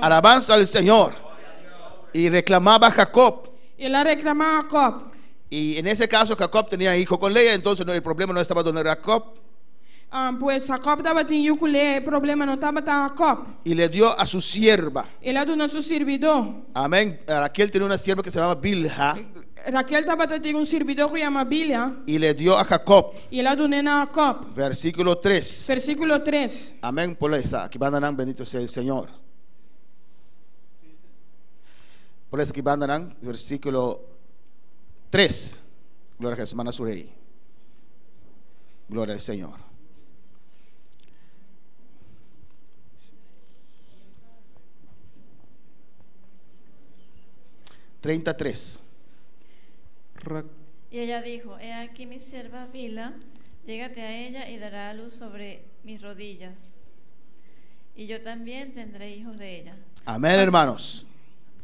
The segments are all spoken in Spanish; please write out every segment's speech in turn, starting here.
Alabanza al Señor. Y reclamaba a Jacob. Ela reclamava a Jacob. Y en ese caso Jacob tenía hijo con Lea, entonces el problema no estaba donde era Jacob. Pues Jacob estava tendo com Lea, o problema não estava com Jacob. Y le dio a su sierva. Ela deu a seu servidor. Amén. Raquel tenía una sierva que se llamaba Bilha. Raquel estava tendo servidor que chama Bilha. Y le dio a Jacob. E ela deu a Jacob. Versículo 3. Versículo 3. Amén. Por eso, aquí van bendito sea el Señor. Por eso aquí van versículo 3. Gloria a Jesús, hermana Surey. Gloria al Señor. Y ella dijo: he aquí mi sierva Bilha, llégate a ella y dará a luz sobre mis rodillas, y yo también tendré hijos de ella. Amén, hermanos.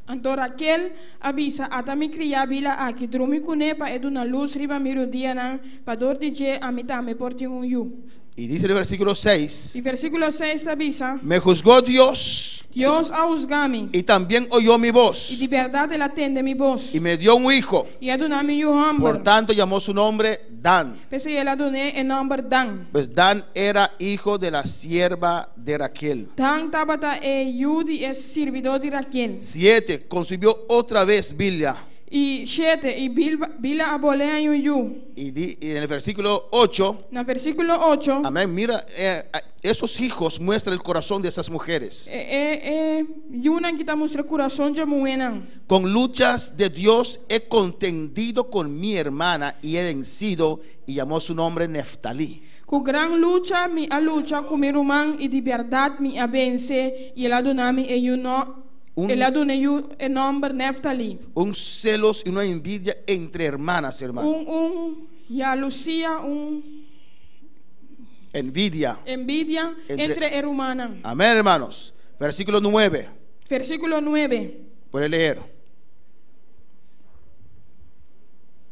Então Raquel avisa a mi cria Bilha aqui dormi com nepa e duna luz riba mi rodia nan pador DJ a mi tame porti un yu. Y dice el versículo 6. E versículo 6 avisa: me juzgó Dios a juzgar-me y también oyó mi e voz de verdade ele atende mi voz y me dio un hijo. e a dona mi yu Por tanto llamó su nombre Dan. Pese ela dona e nome Dan. Pues Dan era hijo de la sierva de Raquel. Dan tabata e Yudi es servidor de Raquel. 7. Concibió otra vez Bilha. E 7. E Bilha abolea en yu. Y en el versículo 8. Na versículo 8. Amén. Mira, esos hijos muestran el corazón de esas mujeres. Yunan kita muestra corazón de muenan. Con luchas de Dios he contendido con mi hermana y he vencido, y llamó su nombre Neftalí. Com gran lucha mi a lucha com mi irmão e de verdade mi a vence e ela donami e you no ela dona you e nombre Neftalí. Un celos y una envidia entre hermanas, hermano. Ya Lucía envidia entre hermanas. Amén, hermanos. Versículo 9. Versículo 9. Puede leer.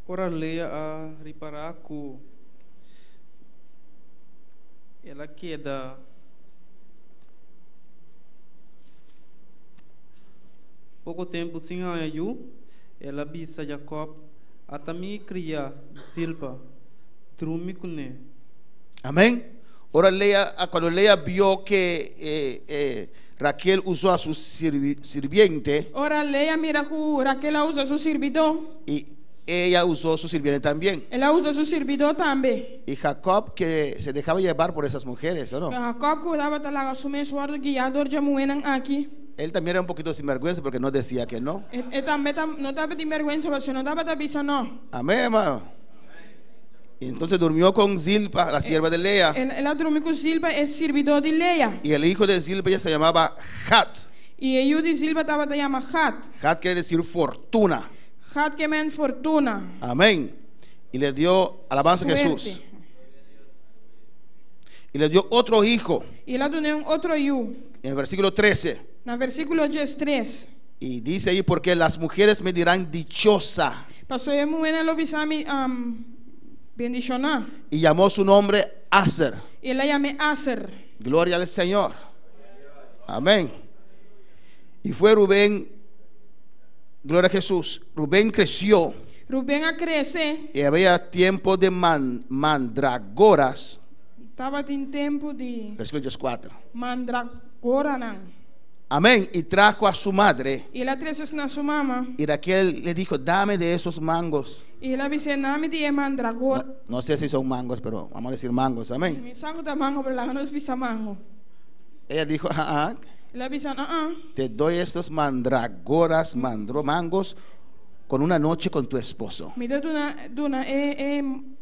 Ora Lea a riparaku. Ela queda pouco tempo sem ayu, ela bisa Jacob atami cria Silpa trumicune. Amén. Ahora cuando Lea vio que Raquel usó a su sirviente. Ahora Lea mira que Raquel usa su servidor. Y ella usó su sirviente también. Ela usa su servidor también. Y Jacob, que se dejaba llevar por esas mujeres, ¿no? Jacob que daba talaga su mensuado guiador de muenan aquí. Él también era un poquito sinvergüenza porque no decía que no. También no estaba de vergüenza, pero no estaba de visa no. Amén, hermano. Y entonces durmió con Zilpa, la sierva de Lea. Ela durmió con Zilpa, es servidor de Lea. Y el hijo de Zilpa ya se llamaba Hat. Y el hijo de Zilpa estaba te llama Hat. Hat quiere decir fortuna. Hat que men fortuna. Amén. Y le dio alabanza a Jesús. Y le dio otro hijo. Y le dio otro hijo. En el versículo 13. En el versículo 13. Y dice ahí: porque las mujeres me dirán dichosa. Pasó yo muy buena lo bisami bendicionar. Y llamó su nombre Aser. Y la llamé Aser. Gloria al Señor. Amén. Y fue Rubén. Gloria a Jesús. Rubén creció. Rubén a crecer. Y había tiempo de mandragoras. Estaba en tiempo de. Versículo 4. Mandragora. Amén. Y trajo a su madre. Y la trajo a su mamá. Y Raquel le dijo: dame de esos mangos. Y la dice: dame de mandragora. No sé si son mangos, pero vamos a decir mangos. Amén. Mi sango de mango, pero la no es visa mango. Ella dijo: La dice: te doy estos mandragoras, mangos, con una noche con tu esposo. Me da duna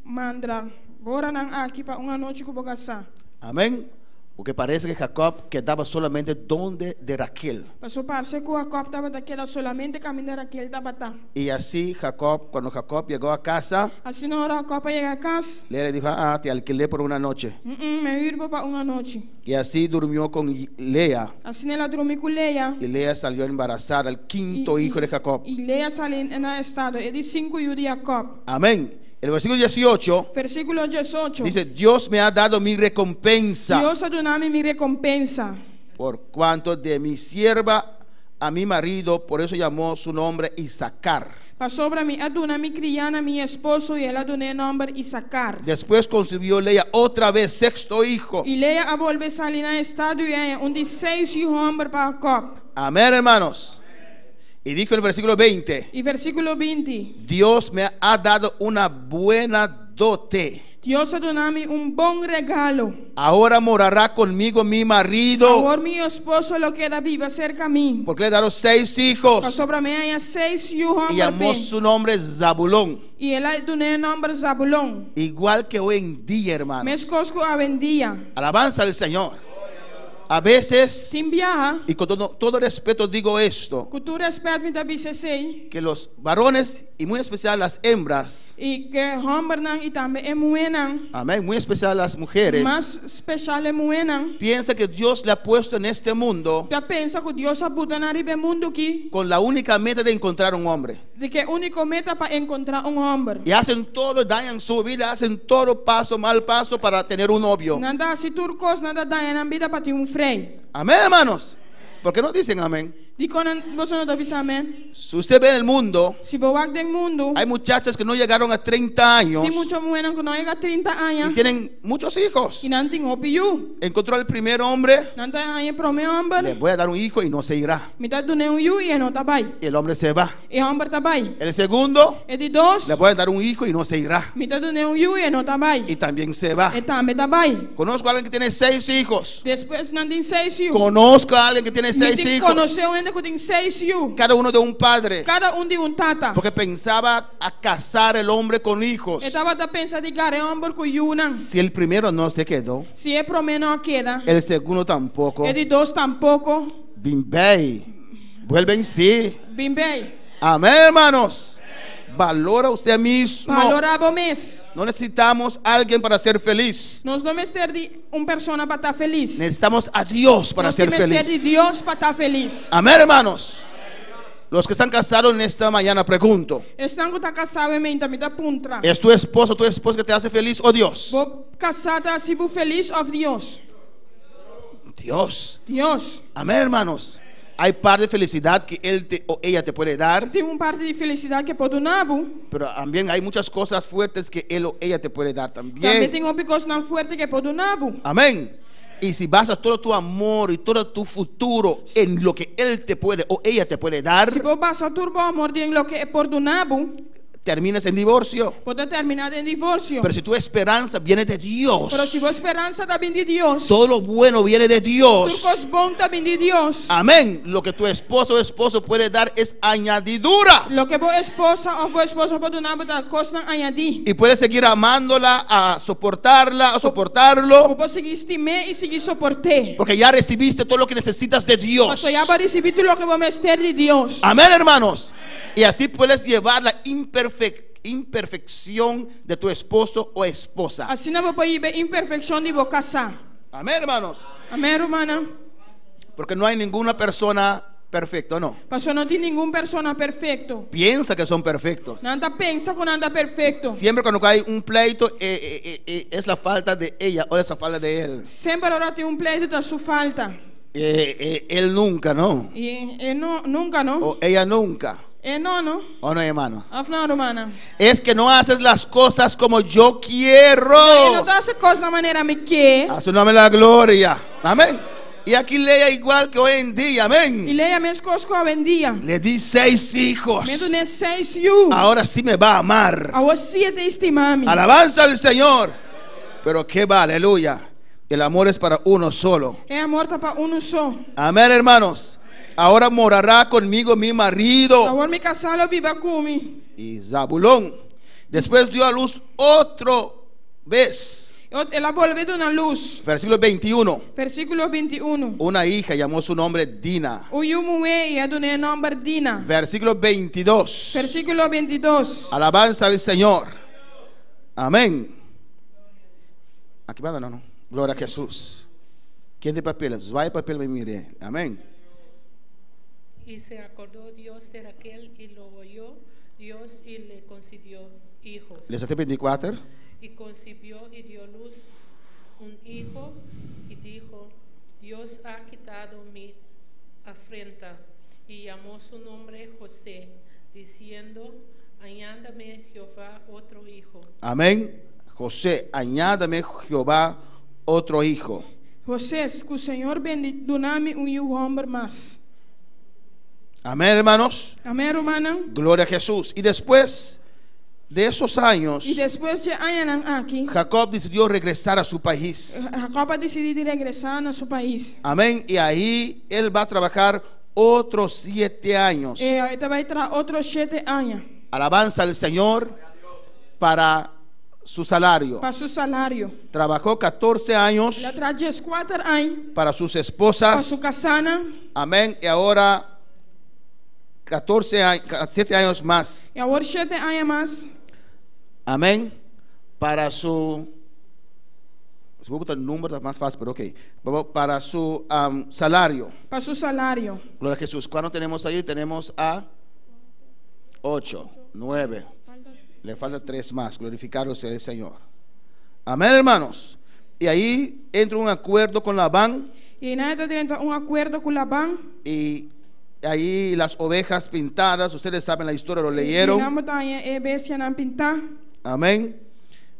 mandragora nan aquí para una noche con casa. Amén. Porque parece que Jacob quedaba solamente donde de Raquel. Pasó parece que Jacob estaba queda solamente camino de Raquel estaba. Y así Jacob, cuando Jacob llegó a casa, así no Jacob llega a casa. Le dijo: te alquilé por una noche. Me iré para una noche. Y así durmió con Lea. Así la durmió con Lea. Y Lea salió embarazada, el quinto hijo de Jacob. Y Lea salió en el estado, es de 5 hijos de Jacob. Amén. El versículo 18, versículo 18 dice: Dios me ha dado mi recompensa. Dios ha dado mi recompensa. Por cuanto de mi sierva a mi marido, por eso llamó su nombre Isacar. Pa sobra mi aduna mi criana mi esposo y él aduné nombre Isacar. Después concibió Lea otra vez, sexto hijo. Y Lea a volver salir na estado y un 16 hombre para Jacob. Amén, hermanos. Y dijo en el versículo 20: Y versículo 20. Dios me ha dado una buena dote. Dios adunami bom regalo. Ahora morará conmigo mi marido, Ahora mi esposo lo queda viva cerca a mí. porque le daron 6 Pa hijos. sobra me haya 6 Y hombres. llamó su nombre Zabulón. Y él aduné nombre Zabulón. Igual que hoy en día, hermanos. Me escosco a vendía. Alabanza al Señor. A veces, Tim viaja. y con todo respeto digo esto, Cultura respeito me da BCC. que los varones, y muy especial las hembras, Y que hombre nan y también es muenan. amén, muy especial las mujeres, Más especial es muenan. piensa que Dios le ha puesto en este mundo Ya pensa que Dios ha puesto na ribe mundo aquí. con la única meta de encontrar un hombre. De que único meta para encontrar un hombre. Y hacen todo, dañan su vida, hacen todo mal paso para tener un novio. Nada si turcos, nada dañan en vida para ti un frey. Amén, hermanos. ¿Por qué no dicen amén? Di konan vos no te amén. Si usted ve en el mundo, Si vos vas del mundo, hay muchachas que no llegaron a 30 años ti mucho mueran que no llega a 30 y años. tienen muchos hijos. Y nanti hopi you. Encontró al primer hombre, Nanta año prome le hombre. voy a dar un hijo y no se irá. Mitad dune un you y no tabay. Y el hombre se va. Y hombre tabay. El segundo, E di dos. le voy a dar un hijo y no se irá. Mitad dune un you y no tabay. Y también se va. E tambe tabay. Conozco a alguien que tiene 6 hijos. Después nanti 6 you. Conozco a alguien que tiene 6 Miti hijos. conoceu ainda que tem 6 you. Cada uno de un padre. Cada de un tata. Porque pensaba a casar el hombre con hijos. Estava da pensa de gare hombre com yunan. Si el primero no se quedó, Se é prome não queda. el segundo tampoco. E de dos tampouco. Bimbey. Vuelven sí. Bimbei. Amén, hermanos. Valora usted mismo. Valorava mês. No necesitamos a alguien para ser feliz. Nós não vamos ter de persona para estar feliz. Necesitamos a Dios para Nós ser temos ter de feliz. Deus para estar feliz. Amén, hermanos. Los que están casados en esta mañana, pregunto: Estão que tá casado e menta me dá puntra. ¿es tu esposo o tu esposa que te hace feliz o Dios? Vou casada se vou feliz of Deus. Dios. Deus. Amén, hermanos. Hay par de felicidad que él o ella te puede dar, Tem parte de felicidade que pode nabo. pero también hay muchas cosas fuertes que él o ella te puede dar Também también. tem coisa não forte que pode nabo. Amén. Y si basas todo tu amor y todo tu futuro en lo que él te puede o ella te puede dar, Se vou passar turbo amor de lo que é por do nabo, terminas en divorcio. pode terminar em divórcio. Pero si tu esperanza viene de Dios, Pero se vou esperança da bem de Deus, todo lo bueno viene de Dios. turcos bom da bem de Deus. Amén. Lo que tu esposo o esposo puede dar es añadidura. Lo que vou esposa ou vou esposo pode nabo da coisa não añadir. Y puedes seguir amándola, a soportarla, a soportarlo, Vou seguir estimar e seguir suportar. porque ya recibiste todo lo que necesitas de Dios. Mas já vou receber tudo o que vou ter de Deus. Amén, hermanos. Y así puedes llevar la imperfección de tu esposo o esposa. Assim não vou proibir imperfeição de vou casar. Amén, hermanos. Amém, hermana? Porque no hay ninguna persona perfecta, no. Pastor, não tem nenhuma persona perfeito. Piensa que son perfectos. Nada pensa que nada perfeito. Siempre cuando hay un pleito, es la falta de ella o es la falta de él. Sempre ora tem pleito da sua falta. Él nunca, ¿no? E não, nunca não. O ella nunca. E não. ¿O no, hermano? Afna, hermana. Es que no haces las cosas como yo Ele quiero. não dá essa coisa da maneira me quer. A su nombre la gloria. Amén. Y aquí lea igual que hoy en día. E Amén. leia minhas coisas que eu vendia. Le di 6 hijos. Me donei 6 you. Ahora sí me va a amar. A você te estimar-me. Alabanza al Señor. Pero qué va, aleluya. El amor es para uno solo. É amor tá para só. Amén, hermanos. Ahora morará conmigo mi marido. Agora me casar, eu viva comigo. Y Zabulón. Después dio a luz otra vez. Ela volveu na luz. Versículo 21. Versículo 21. Una hija llamó su nombre Dina. O Yumué e a donei nome Dina. Versículo 22. Versículo 22. Alabanza al Señor. Amén. Aquí va, no. Gloria a Jesús. ¿Quién de papeles? Vaya papel, me mire. Amén. Y se acordó Dios de Raquel y lo oyó Dios y le concedió hijos. Les 24. Y concibió y dio luz un hijo y dijo, Dios ha quitado mi afrenta, y llamó su nombre José, diciendo, añádame Jehová otro hijo. Amém. José, añádame Jehová outro hijo. José, que o Senhor donar-me homem mais. Amén, hermanos. Amém, hermana? Gloria a Jesús. Y después de esos años, E depois de anos aqui, Jacob decidió regresar a su país. Jacob decidiu regressar no seu país. Amén. Y ahí él va a trabajar otros 7 años. E aí vai ter outros 7 anos Alabanza al Señor para su salario. para seu salário. Trabajó 14 años Ele traz 4 anos para sus para esposas. sua casana. Amén. Y ahora 14 años, 7 años más. E agora 7 anos mais Amén. Para su, si voy a botar el número es más fácil, pero ok. Para su salario. para seu salário. Gloria a Jesús. ¿Cuánto tenemos ahí? Tenemos a 8, 9. Le falta 3 más. Glorificado sea el Señor. Amén, hermanos. Y ahí entra un acuerdo con Labán. E nada dentro acordo com Labão. Y ahí las ovejas pintadas. Ustedes saben la historia, lo E leyeron. não botar e bestia não pintar. Amén.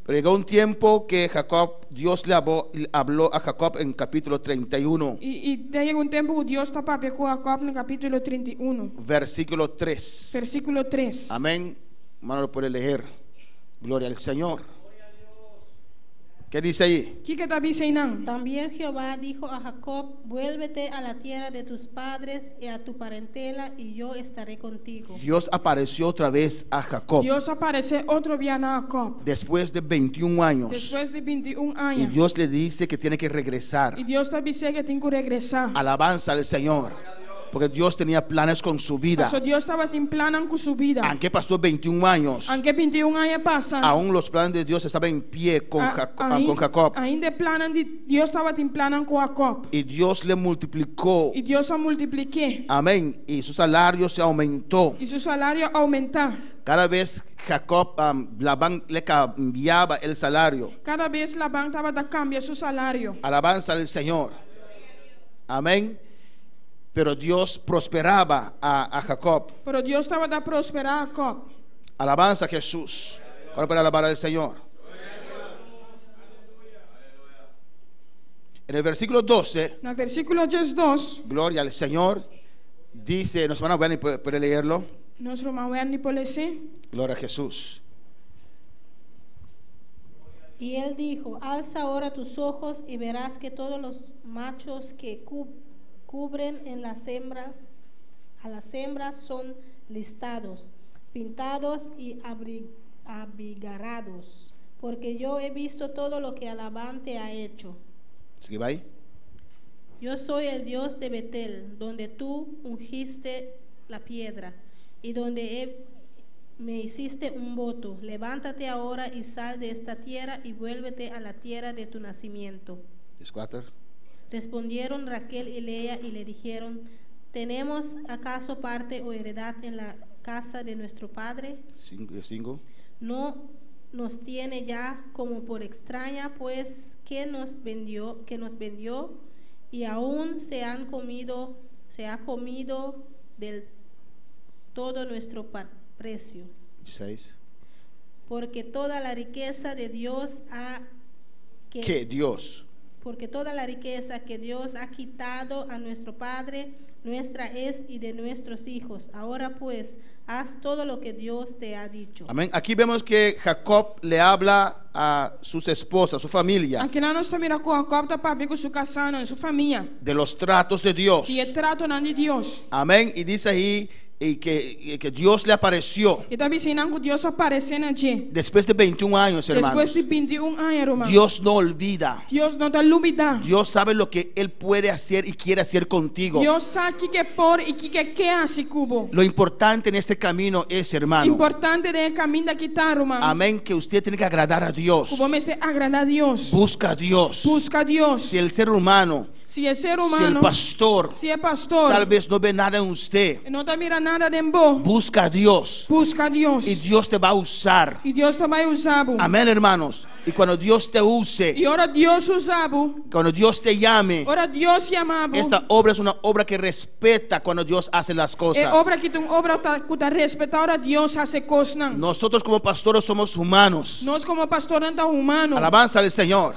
Pero llegó un tiempo que Jacob, Dios le habló a Jacob en capítulo 31, E tem tempo que Deus está para com Jacob no capítulo 31, versículo 3. versículo 3. Amén. Hermano, lo puede leer. Gloria al Señor. ¿Qué dice ahí? O que está dizendo? También Jehová dijo a Jacob, vuélvete a la tierra de tus padres y a tu parentela, y yo estaré contigo. Dios apareció otra vez a Jacob Deus apareceu outro dia na Jacob, después de 21 años. depois de 21 Y anos. Dios le dice que tiene que regresar. E Deus está dizendo que tem que regressar. Alabanza al Señor. Porque Dios tenía planes con su vida. Porque Deus estava em plano com sua vida. Aunque pasó 21 años, Aunque 21 anos passam, aún los planes de Dios estaban en pie con Jacob. ainda plano de Deus estava em plano com Jacob. Y Dios le multiplicó. E Deus a multipliquou. Amén. Y su salario se aumentó. E seu salário aumentar. Cada vez Jacob, Labán le cambiaba el salario. Cada vez Labão estava dando cambio seu salário. Alabanza al Señor. Amén. Pero Dios prosperaba a Jacob. Pero Deus estava dando prosperar a Jacob. Alabanza a Jesús. ¿Cuál para alabar al Señor? En el versículo 12, No versículo 2, gloria al Señor, dice, nos van a ver y puede leerlo. nosso irmão Ernie Polese. Gloria a Jesús. Y él dijo, alza ahora tus ojos y verás que todos los machos que cubren en las hembras, a las hembras son listados, pintados y abigarados, porque yo he visto todo lo que Labán te ha hecho. ¿Sigue ahí? Yo soy el Dios de Betel, donde tú ungiste la piedra y donde me hiciste un voto. Levántate ahora y sal de esta tierra y vuélvete a la tierra de tu nacimiento. 4. Respondieron Raquel y Lea y le dijeron, ¿tenemos acaso parte o heredad en la casa de nuestro padre? 5. No nos tiene ya como por extraña, pues que nos vendió y aún se ha comido del todo nuestro precio. 16. Porque toda la riqueza de Dios ¿Qué Dios? Porque toda la riqueza que Dios ha quitado a nuestro Padre, nuestra es y de nuestros hijos. Ahora pues, haz todo lo que Dios te ha dicho. Amén. Aquí vemos que Jacob le habla a sus esposas, su familia, Aqui nós estamos mirando com Jacob está para com sua casana, sua família. de los tratos de Dios. E trato de Deus. Amén. Y dice ahí que Dios le apareció E está ensinando que Deus aparecendo allí. después de 21 años, hermanos. Depois de 21 anos, irmão. Dios no olvida. Deus não está olvidando. Dios sabe lo que Él puede hacer y quiere hacer contigo. Deus sabe o que por e o que quer assim cubo. Lo importante en este camino es, hermano, Importante de caminho daqui tá, irmão. amén, que usted tiene que agradar a Dios. Cubo me agradar a Deus. Busca a Dios. Busca a Deus. Si el ser humano Si el ser si el humano, pastor si el pastor tal vez no ve nada en usted, no te mira nada de vos, busca a Dios busca a Dios y Dios te va a usar. y Dios te va a usar. Amén, hermanos. Y cuando Dios te use, Y ahora Dios usa, cuando Dios te llame, ahora Dios llama. esta obra es una obra que respeta cuando Dios hace las cosas. Obra que tu obra que te respeta, ahora Dios hace cosas. Nosotros como pastores somos humanos. No es como pastor anda humano. Alabanza al Señor.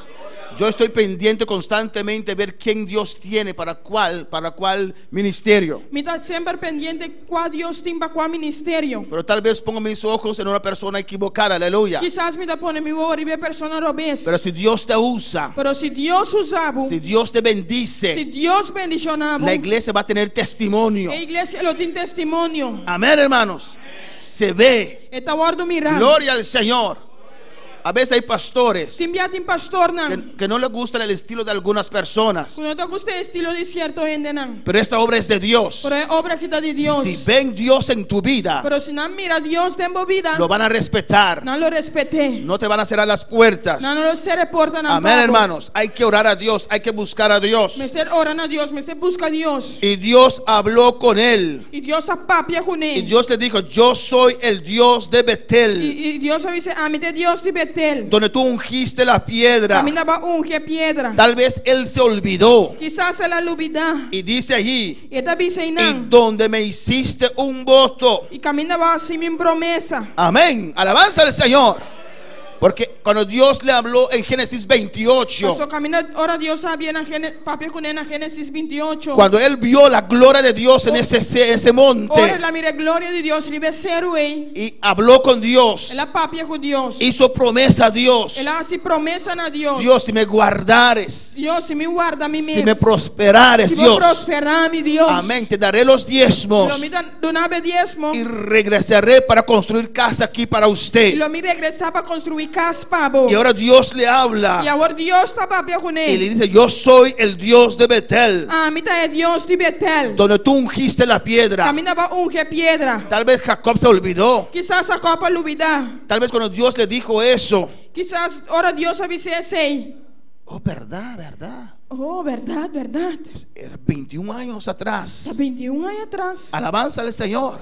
Yo estoy pendiente constantemente de ver quién Dios tiene para cuál ministerio. Me está siempre pendiente cuál Dios tiene para cuál ministerio. Pero tal vez pongo mis ojos en una persona equivocada, aleluya. Quizás me está pone mi voz y ve persona robes. Pero si Dios te usa, Pero si Dios usa, si Dios te si bendice, Dios bendiciona, la iglesia va a tener testimonio. la iglesia lo tiene testimonio. Amén, hermanos. Se ve. Está guardo mirar. Gloria al Señor. A veces hay pastores Timbiatin pastor que no les gusta el estilo de algunas personas. no te gusta el estilo de cierto gente nan. Pero esta obra es de Dios. Pero es obra que está de Dios. Si ven Dios en tu vida, Pero si no mira Dios tengo vida, lo van a respetar. no lo respeté. No te van a cerrar las puertas. No lo se reportan a Amén, hermanos. Hay que orar a Dios, hay que buscar a Dios. Me ser oran a Dios, me ser busca a Dios. Y Dios habló con él. Y Dios apapia con Y él. Dios le dijo, yo soy el Dios de Betel, Y Dios dice, a mí de Dios de Betel. donde tú ungiste la piedra. Caminaba unge piedra. Tal vez él se olvidó. Quizás se la olvida. Y dice allí, Y esta dice y nan. donde me hiciste un voto. Y caminaba así mi promesa. Amén. Alabanza al Señor. Porque cuando Dios le habló en Génesis 28, Eso camina, ahora Dios sabía en papi con en Génesis 28. cuando él vio la gloria de Dios en ese Ahora monte la mire gloria de Dios, ribe ser güey. y habló con Dios, La papi con Dios. hizo promesa a Dios. Él hace promesa a Dios. Dios, si me guardares, Dios, si me guarda mi mes. si me prosperares, Si me Dios, prosperar mi Dios. amén, te daré los diezmos Lo me donaba diezmo. y regresaré para construir casa aquí para Y usted. lo me regresaba a construir casa, pavo. Y ahora Dios le Y habla ahora Dios está papi con y le él. dice, yo soy el Dios de Betel, A mí está el Dios de Betel. donde tú ungiste la piedra. Caminaba unge piedra. Tal vez Jacob se olvidó. Quizás a copa lubida. Tal vez cuando Dios le dijo eso, Quizás ahora Dios avise ese. oh, verdad, verdad, Oh, verdad, verdad. era 21 años atrás. 21 años atrás. Alabanza al Señor.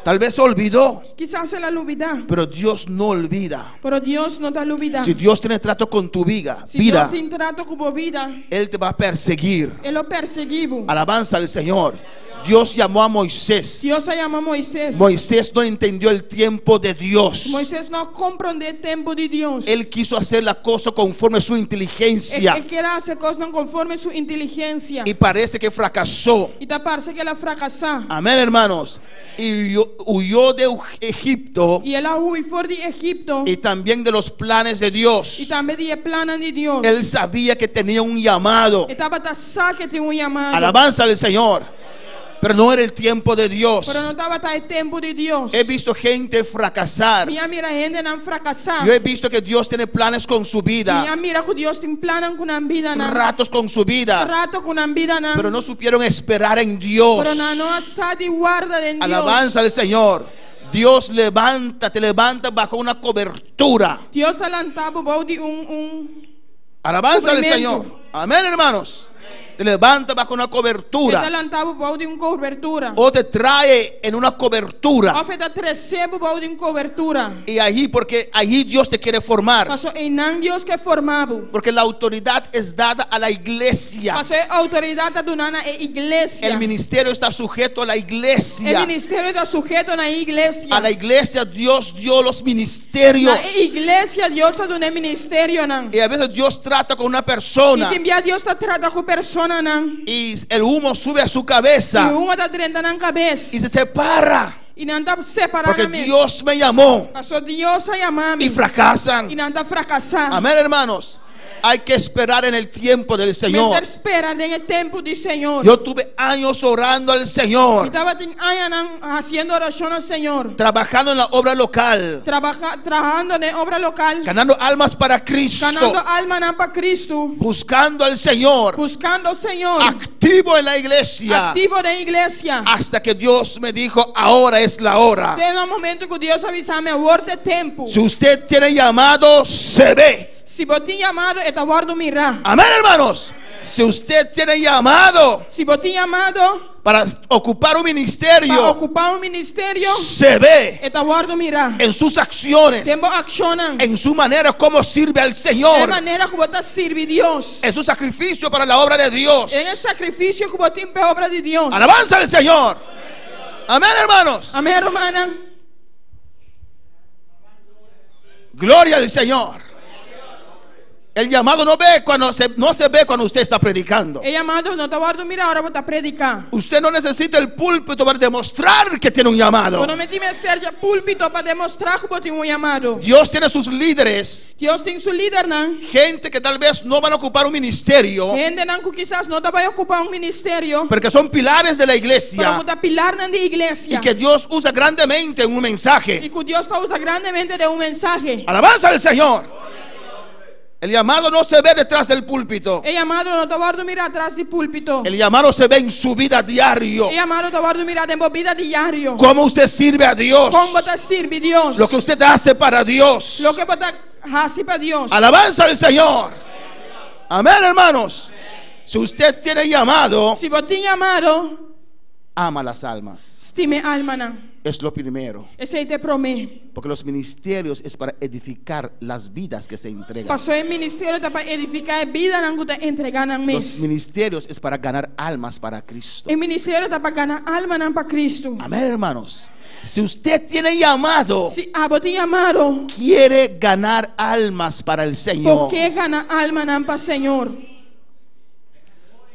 Tal vez se olvidó, Quizás se la olvida. pero Dios no olvida. Pero Dios no te olvida. Si Dios tiene trato con tu vida, Si Dios vida, tiene trato con tu vida, Él te va a perseguir. Él lo perseguió. Alabanza al Señor. Dios llamó a Moisés. Dios se llama Moisés. Moisés no entendió el tiempo de Dios. Moisés no comprende el tiempo de Dios. Él quiso hacer la cosa conforme a su inteligencia Él quiere hacer cosas conforme su inteligencia. y parece que fracasó. Y te parece que la fracasa. Amén, hermanos. Y huyó de Egipto Y él huye fuera de Egipto. y también de los planes de Y Dios. también de plan de Dios. Él sabía que tenía un llamado. Estaba tasado que tiene un llamado. Alabanza al Señor. Pero no era el tiempo de Dios. Pero no estaba hasta el tiempo de Dios. He visto gente fracasar. Mira gente no fracasar. Yo he visto que Dios tiene planes con su vida, Mira que Dios tiene planes con la vida. ratos con su vida, Rato con la vida. pero no supieron esperar en Dios. Pero no sabe guarda de Dios. Alabanza al Señor. Dios te levanta bajo una cobertura. Dios te levantaba de Alabanza al Cubrimento. Señor. Amén, hermanos. Te levanta bajo una Te cobertura levantaba de una cobertura. o te trae en una cobertura. O te recebe de una cobertura. Y allí, porque allí Dios te quiere formar. Pasó en Dios que formaba. Porque la autoridad es dada a la iglesia. Pasó autoridad de una iglesia. El ministerio está sujeto a la El iglesia. ministerio está sujeto a la iglesia. A la iglesia Dios dio los ministerios. La iglesia Dios da un ministerio. Y a veces Dios trata con una Y persona también Dios te trata con personas. y el humo sube a su Y cabeza uno está treinta en la cabeza. y se separa. Y no anda separado. Porque Dios me llamó Pasó Dios a llamarme. y fracasan. Y no anda fracasar. Amén, hermanos. Hay que esperar en el tiempo del Me Señor. espera en el tiempo del Señor. Yo tuve años orando al Y Señor, estaba haciendo oración al Señor. trabajando en la obra local, Trabajando en la obra local. ganando almas para Cristo, Ganando alma para Cristo. buscando al Señor, Buscando al Señor. activo en la iglesia, Activo de iglesia. hasta que Dios me dijo, ahora es la hora. Desde el momento que Dios avisame, ahora es tiempo. Si usted tiene llamado, se ve. Si vos te llamado, te guardo mirar. Amén, hermanos. Si usted tiene llamado Se você tem chamado para ocupar un para ministerio, ocupar um ministério, se ve está guardo mirar. en sus acciones, Tempo accionam. en su manera como sirve al É Señor, maneira que você serve a Deus. en su sacrificio para la obra de Dios. É o sacrifício que você tem para a obra de Deus. Alabanza al Señor. Amén, hermanos. Amém, hermana. Gloria al Señor. El llamado no se ve cuando usted está predicando. É chamado, não está guardo mirar, agora você predicar. Usted no necesita el púlpito para demostrar que tiene un llamado. Quando me tiver seja púlpito para demonstrar que você tem chamado. Dios tiene sus líderes, Deus tem seu líder, não? gente que tal vez no van a ocupar un ministerio, Gente não que quizás não vai ocupar um ministério, pero que son pilares de la para iglesia botar pilar na igreja. y que Dios usa grandemente en un E mensaje. que Deus está usa grandemente de um mensagem. Alabanza al Señor. El llamado no se ve detrás del púlpito. É chamado, não está guardo mirar atrás do púlpito. El llamado se ve en su vida diario. É chamado, está guardo mirar em vida diário. Cómo usted sirve a Dios. Como você serve Deus. Lo que usted hace para Dios. Lo que você hace para Deus. Alabanza al Señor. Amén, hermanos. Si usted tiene llamado, Se você tem chamado, ama las almas. estime alma não. Es lo primero. Esse aí te prometo. Porque los ministerios es para edificar las vidas que se entregan. Passou em ministério tá para edificar a vida não que tá entregando a Los mês. ministerios es para ganar almas para Cristo. Em ministério tá para ganhar alma não para Cristo. Amén, hermanos. Si usted tiene llamado, Se você tem chamado, quiere ganar almas para el Señor. por que ganhar alma não para Senhor?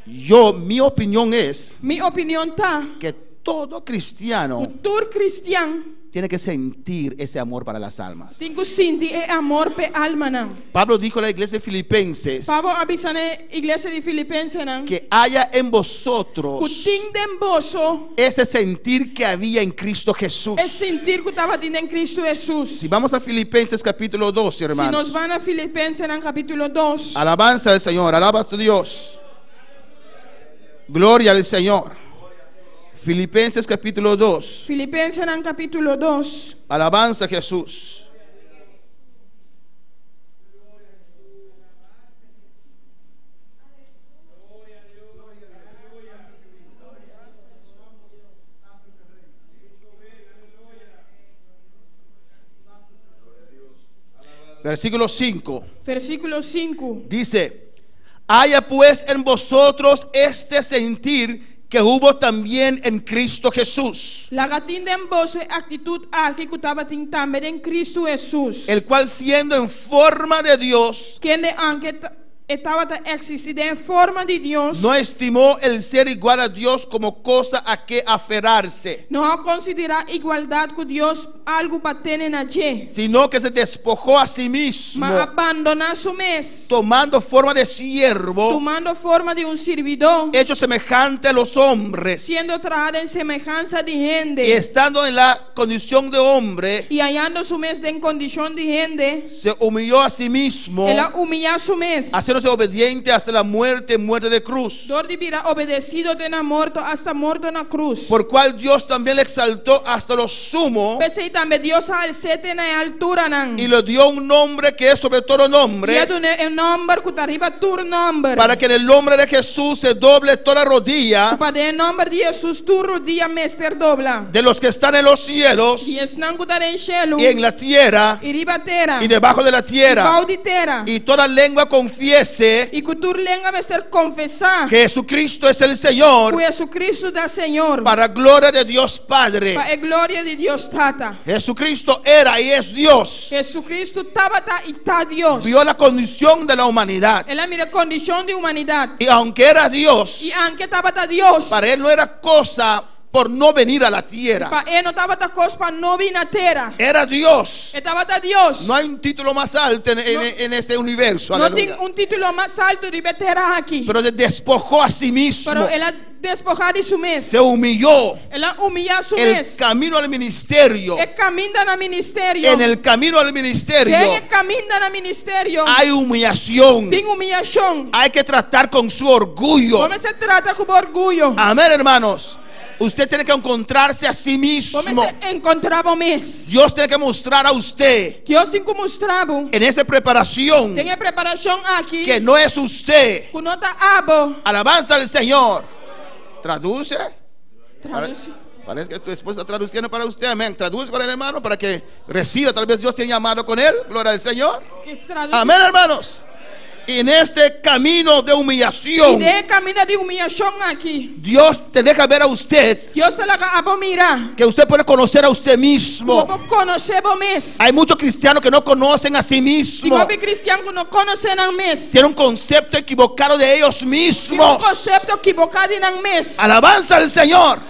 Mi opinión es Minha opinião tá, que todo cristiano todo cristão tiene que sentir ese amor para las almas. tem que sentir amor por alma não. Pablo dijo a la iglesia de Filipenses Pablo avisa na igreja de Filipenses não, que haya en que vosotros tem em vosso ese sentir que había en Cristo Jesús. é sentir que estava tendo em Cristo Jesus. Si vamos a Filipenses capítulo 2, Se nós hermanos. vamos a Filipenses no capítulo 2, Alabanza al Señor, alaba a tu Dios. Gloria al Señor. Filipenses capítulo 2. Filipenses no capítulo 2, Alabanza a Jesús. Versículo 5. versículo 5. Dice: haya pues en vosotros este sentir que hubo también en Cristo Jesús, Laga tinda em vosso actitud aqui que estava tendo também em Cristo Jesus. el cual siendo en forma de Dios, Que de anque estava existindo em forma de Deus, no estimó el ser igual a Dios como cosa a que aferrarse, não considera igualdade com Deus algo para ter na gente, sino que se despojó a sí mismo, mas abandonar su mes, tomando forma de siervo, tomando forma de um servidor, hecho semejante a los hombres, siendo traído em semelhança de y gente, estando en la condición de hombre, e hallando su mes en condição de gente, se humilló a sí mismo, ela humilha su mes. haciéndose obediente hasta la muerte de cruz. Dor de vida obedecido de na morto hasta morto na cruz. Por cual Dios también le exaltó hasta lo sumo Pensei também Deus alcete na altura nan. y le dio un nombre que es sobre todo nombre, E adune um nome que arriba tur nome. para que en el nombre de Jesús se doble toda rodilla Para o nome de Jesus tu rodilla mester dobla. de los que están en los cielos E esnan que em cielo. y en la tierra E riba terra. y debajo de la tierra, Pau de terra. y toda lengua confiese E que tu lenga mester confessar. que Jesucristo es el Señor, Que Jesucristo da Senhor. para gloria de Dios Padre. Para a glória de Deus Tata. Jesucristo era y es Dios. Jesucristo estava e tá Deus. Vio la condición de la humanidad, Ela mira condição de humanidade. y aunque era Dios, E anche estava Deus. para él no era cosa por no venir a la tierra. Para ele não estava coisa para não vir na terra. Era Dios. Estava Deus. No hay un título más alto en este universo. Não Aleluya. tem título mais alto de terra aqui. Pero se despojó a sí mismo. Pero ela despojar de su mes. Se humilló. Ela humilha su El mes. camino al ministerio. E caminha no ministério. En el camino al ministerio Quem caminha no ministério hay humillación. tem humilhação. Hay que tratar con su orgullo. Como se trata com orgulho. Amén, hermanos. Usted tiene que encontrarse a sí mismo. Vamos a encontrar vos. Dios tiene que mostrar a usted Deus tem que mostrar en esa preparación tem a preparação aqui que no es usted. que não tá abo. Alabanza al Señor. Traduce. Traduz. Parece que tu esposa está traduciendo para usted. Amén. Traduce para el hermano para que reciba. Tal vez Dios tiene llamado con él. Gloria al Señor. Que traduz. Amén, hermanos. Y en este camino de humillación, De caminho de humilhação aqui. Dios te deja ver a usted Deus se laga abo mirar. que usted puede conocer a usted mismo. Como conhecer vos mesmo. Hay muchos cristianos que no conocen a sí Se mismos. você cristiano que não conhece não mesmo. Tienen un concepto equivocado de ellos Tem mismos. conceito equivocado não mesmo. Alabanza al Señor.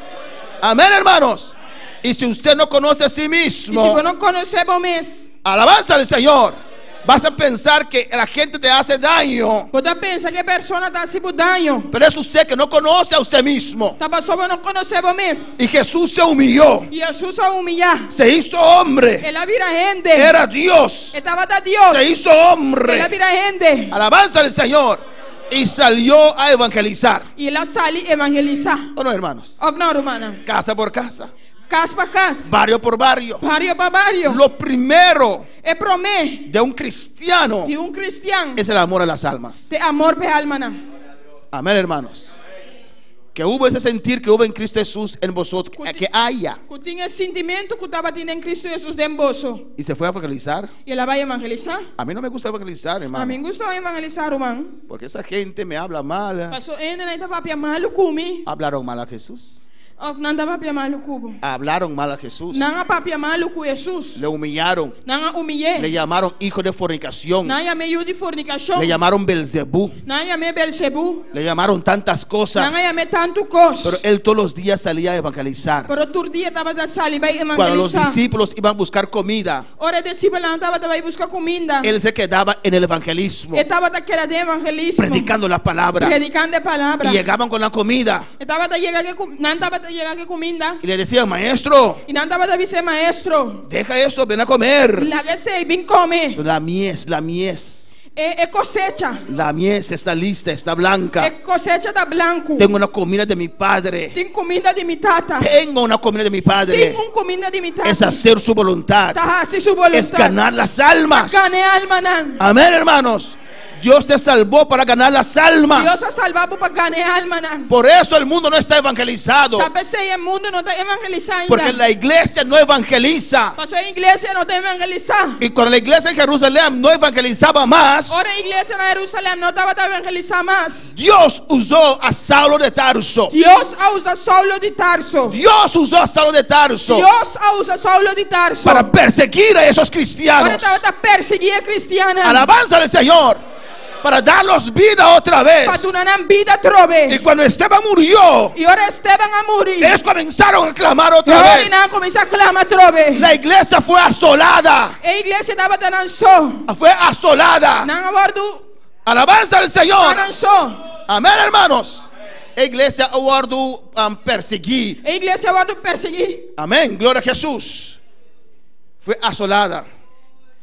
Amén, hermanos. Y si usted no conoce a sí E se mismo, você não conhecer vos mesmo, alabanza al Señor, vas a pensar que la gente te hace daño. você pensa que a pessoa está se daño. Pero es usted que no conoce a usted mismo. Tá passando não conhecer vos mesmo. Y Jesús se humilló. E Jesus a humilhar. Se hizo hombre. Ela vira gente. Era Dios. Estava da Deus. Se hizo Ela hombre. vira gente. Alabanza al Señor. Y salió a evangelizar. E ela sale evangelizar. ¿O no, hermanos? Of não, hermana? Casa por casa. Casa para casa. Barrio por barrio. Barrio para barrio. Lo primero É promê de un cristiano de cristiano. es el amor a las almas. De amor para alma. Não. Amén, hermanos. Que hubo ese sentir que hubo en Cristo Jesús en vosotros. Que haya. Que tinha sentimento que estava tendo em Cristo Jesus dentro de bolso. Y se fue a evangelizar. E ela vai evangelizar. A mí no me gusta evangelizar, A hermano. mim gostou evangelizar, irmão. Porque esa gente me habla mal. Passou ainda na etapa para malu comi. Hablaron mal a Jesús. Of não dava para malu cubo. Hablaron mal a Jesús. Não a para malu com Jesus. Le humillaron. Não a Le humilhei. llamaron hijo de fornicación. Não a meio de fornicação. Le llamaron Belzebú. Não a me Belzebu. Le llamaron tantas cosas. Não a me tanto cos. Pero él todos los días salía a evangelizar. Pero todo dia estava da sala e vai Cuando los evangelizar. discípulos iban a buscar comida, Ora discípulo não estava vai buscar comida. él se quedaba en el evangelismo, Estava daquela de evangelismo. predicando la palabra. Predicando a palavra. Y llegaban con la comida Estava da llegar que não estava da llegar que comida. y le decían, maestro, E não estava da vice maestro. deja eso, ven a comer. La que sei, vem come. La mies, la mies. É cosecha. La mies está lista, está blanca. É cosecha da branco. Tengo una comida de mi padre. Tem comida de mi tata. Tengo una comida de mi Tem padre. comida de mi tata. Es hacer su voluntad. Tá se su voluntad. Es ganar las almas. Gane alma não. Amén, hermanos. Dios te salvó para ganar las Deus almas. a salvado para ganhar alma não. Por eso el mundo no está evangelizado. Talvez se o mundo não está evangelizando. Porque la iglesia no evangeliza. Passou a igreja não está evangelizar. Y cuando la iglesia en Jerusalén no evangelizaba más, Ora a igreja na Jerusalém não estava a evangelizar mais. Dios usó a Saulo de Tarso. Deus a usa Saulo de Tarso. Dios usó a Saulo de Tarso Deus a usa Saulo de Tarso. para perseguir a esos Ora cristianos. estava a perseguir a cristiana. Alabanza al Señor. Para darlos vida otra vez. Para donar vida trove. Y cuando Esteban murió, E ora Esteban a morir. ellos comenzaron a clamar otra Ora vez. não começar a clamar trove. La iglesia fue asolada. A igreja estava dando só. Fue asolada. Não aguardo. Alabanza al Señor. Dando só. Amén, hermanos. A iglesia aguardó perseguir. A igreja aguardo perseguir. Amén. Gloria a Jesús. Fue asolada.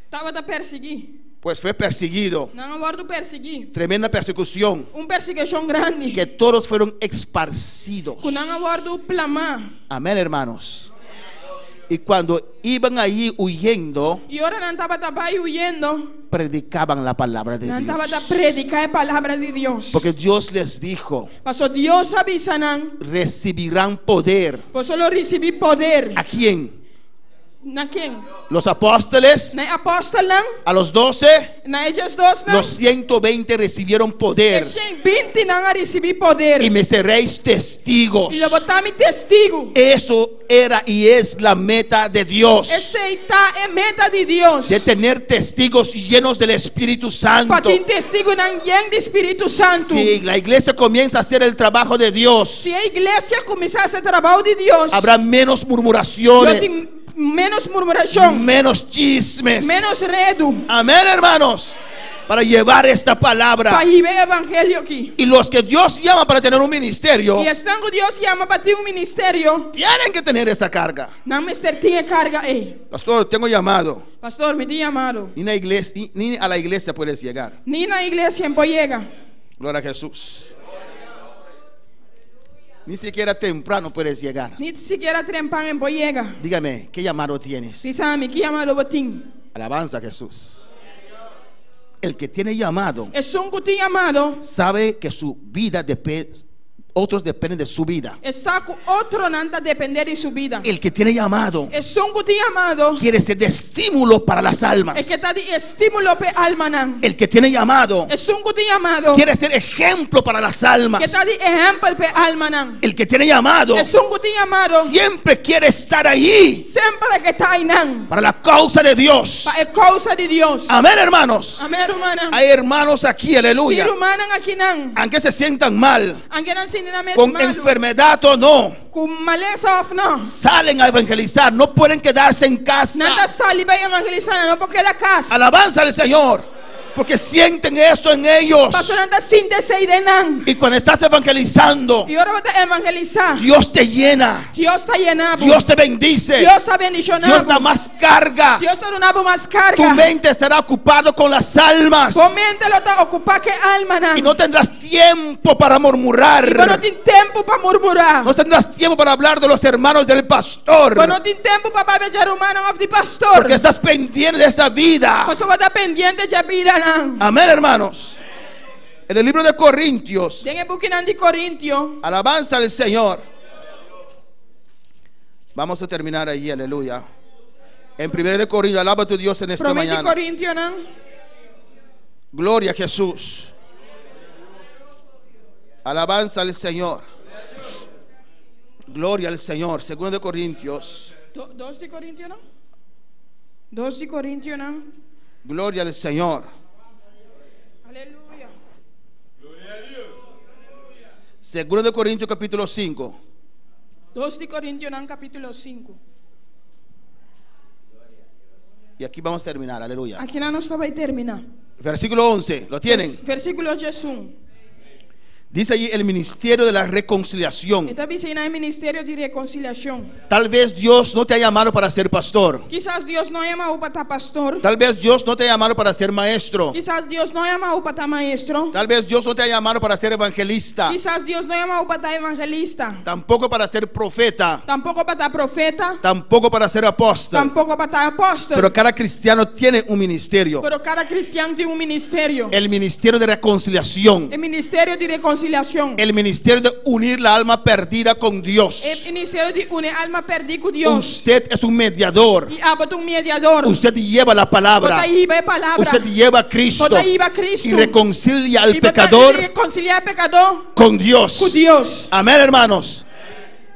Estava a perseguir. Pues fue perseguido. Não aguardo perseguir. Tremenda persecución. Perseguição grande. Que todos fueron esparcidos. Que não aguardo plamar. Amén, hermanos. Y cuando iban allí huyendo, E ora não estava também huyendo. predicaban la palabra de Não estava a Dios. predicar a palavra de Deus. Porque Dios les dijo, Passou Deus avisa não. recibirán poder. Por solo receber poder. ¿A quién? Na quem? Los apóstoles, Na apóstolo não. a los 12, Na ellos dos não. los 120 recibieron poder. E 20 não a receber poder. Y me seréis testigos. E eu botar-me testigo. Eso era y es la meta de Dios. Aceitar é meta de Deus. De tener testigos llenos del Espíritu Santo. Para ter testigo não de Espírito Santo. Si la iglesia comienza a hacer el trabajo de Dios, Se a igreja começar a fazer trabalho de Deus, habrá menos murmuraciones, menos murmuração, menos chismes. menos redo. Amén, hermanos. Para llevar esta palabra. Para ir o evangelho aqui. Y los que Dios llama para tener un ministerio, E estando que Deus chama para ter ministério, tienen que tener esta carga. não me tinha carga aí. Pastor, tengo llamado. Pastor, me tinha amado. Ni a la iglesia puedes llegar. Nem na igreja chega. Gloria a Jesús. Ni siquiera temprano puedes llegar. Ni siquiera trempan en boyega. Dígame, ¿qué llamado tienes? Disami, ¿qué llamado botín? Alabanza a Jesús. El que tiene llamado Es un cuti llamado. sabe que su vida otros dependen de su vida. Es saco otro nanda depender de su vida. El que tiene llamado Es un cuti llamado. quiere ser de estímulo para las almas. Es que está de estímulo pe almanan. El que tiene llamado Es un cuti llamado. quiere ser ejemplo para las almas. Que está de ejemplo pe almanan. El que tiene llamado Es un cuti llamado. siempre quiere estar ahí Siempre que está inan. para la causa de Dios. Para causa de Dios. Amén, hermanos. Amén, hermana. Hay hermanos aquí, aleluya, Y humanan aquí nan. aunque se sientan mal, Aunque nan sin na mes con malo. enfermedad o no, Con maleza of no. salen a evangelizar, no pueden quedarse en casa. Nanda saliba evangelizana no porque la casa. Alabanza al Señor, porque sienten eso en ellos. Pastor nanda sin de nan. Y cuando estás evangelizando, Y ahora va a evangelizar. Dios te llena, Dios está llenado. Dios te bendice, Dios está bendicionado. Dios da más carga. Dios está dando más carga. Tu mente estará ocupado con las almas Tu mente lo está ocupado que alma nan. y no tendrás tiempo para murmurar. Pero no tienes tiempo para murmurar. No tendrás tiempo para hablar de los hermanos del pastor, Pero no tienes tiempo para hablar humano of the pastor. porque estás pendiente de esa vida. Por eso va a estar pendiente de vida nan. Amén, hermanos. En el libro de Corintios, En el buquinan de Corintio. alabanza al Señor. Vamos a terminar allí, aleluya. En 1 de Corintios, alaba a tu Dios en esta Promete mañana. Corintio nan. Gloria a Jesús. Alabanza al Señor. Gloria al Señor. 2 de Corintios. 2 de Corintio nan. 2 de Corintio nan. Gloria al Señor. Aleluya. 2 de Corintios capítulo 5. 2 de Corintio nan capítulo 5. Y aquí vamos a terminar, aleluya. Aquí no estaba y termina. Versículo 11, ¿lo tienen? Versículo Jesús. Dice allí el ministerio de la reconciliación. Esta vez en el ministerio de reconciliación. Tal vez Dios no te ha llamado para ser pastor. Quizás Dios no llama para estar pastor. Tal vez Dios no te ha llamado para ser maestro. Quizás Dios no llama para estar maestro. Tal vez Dios no te ha llamado para ser evangelista. Quizás Dios no llama para estar evangelista. Tampoco para ser profeta. Tampoco para estar profeta. Tampoco para ser apóstol. Tampoco para estar apóstol. Pero cada cristiano tiene un ministerio. Pero cada cristiano tiene un ministerio. El ministerio de reconciliación. El ministerio de reconciliación. El ministerio de unir la alma perdida con Dios. El ministerio de unir alma perdida con Dios. Usted es un mediador. Y abot un mediador. Usted lleva la palabra. Bota iba palabra. Usted lleva a Cristo. Bota iba Cristo. Y reconcilia al Y bota- pecador y reconcilia al pecador con Dios. con Dios. Amén, hermanos.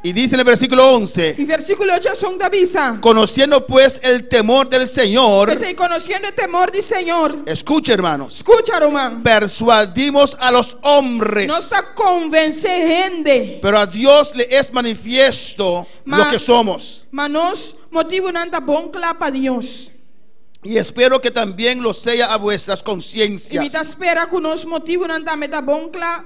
Y dice en el versículo 11: Y versículo 8 son de avisa. conociendo pues el temor del Señor. Y conociendo el temor del Señor. Escucha, hermanos. Escucha, Román. Persuadimos a los hombres, No está convencer gente. pero a Dios le es manifiesto lo que somos. Manos motivo nada bon clapa Dios. Y espero que también lo sea a vuestras Y me conciencias. espera que nos motivo nada me da bon clapa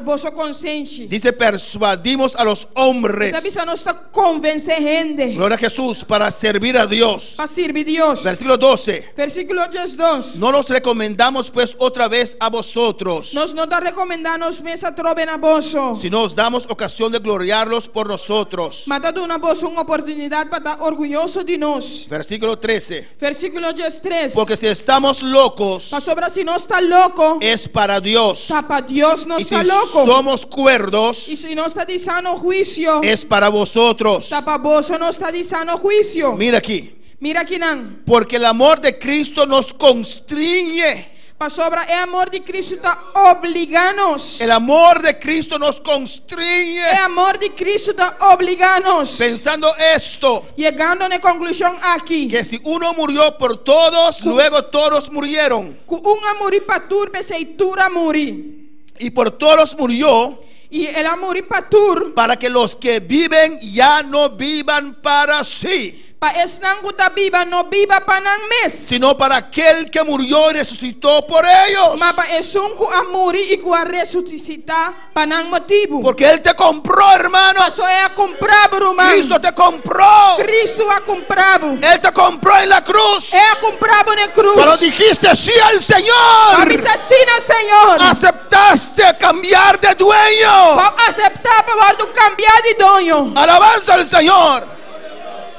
vosso consciência. Dice, persuadimos a los hombres. Esta no está convencer gente. Gloria a Jesús, para servir a Dios. Para servir Dios. Versículo 12. Versículo 2. No nos recomendamos pues otra vez a vosotros, Nos não dá recomendar nos mesa troben a vosso. si nos damos ocasión de gloriarlos por nosotros. Mas dá una vosso uma oportunidade para estar orgulhoso de nós. Versículo 13. Versículo 3. Porque si estamos locos, Para sobra si não está louco, es para Dios. está para Deus não Y si está louco. somos cuerdos, E se não está de sano juízo, es para vosotros. está para vosso não está de sano juízo. Mira aquí. Mira aqui não. Porque el amor de Cristo nos constriñe. Para sobra é amor de Cristo está obliganos. El amor de Cristo nos constriñe. É amor de Cristo está obliganos. Pensando esto, Chegando na conclusão aqui. que si uno murió por todos, luego todos murieron. Que amor para turbe seitura muri. Y por todos murió, E el amor para tur. para que los que viven ya no vivan para sí. Pa esnang kuta biba no biba panang mes. sino para aquel que murió y resucitó por ellos. Ma pa esun ku amuri y ku resucita panang motivo. Porque Él te compró, hermano. Paso é a comprado rumang. Cristo te compró. Cristo a comprado. Él te compró en la cruz. É a comprado na cruz. Pero dijiste sí al Señor. Avisa sim ao Senhor. Aceptaste cambiar de dueño. Pa aceitar para tu cambiar de dono. Alabanza al Señor.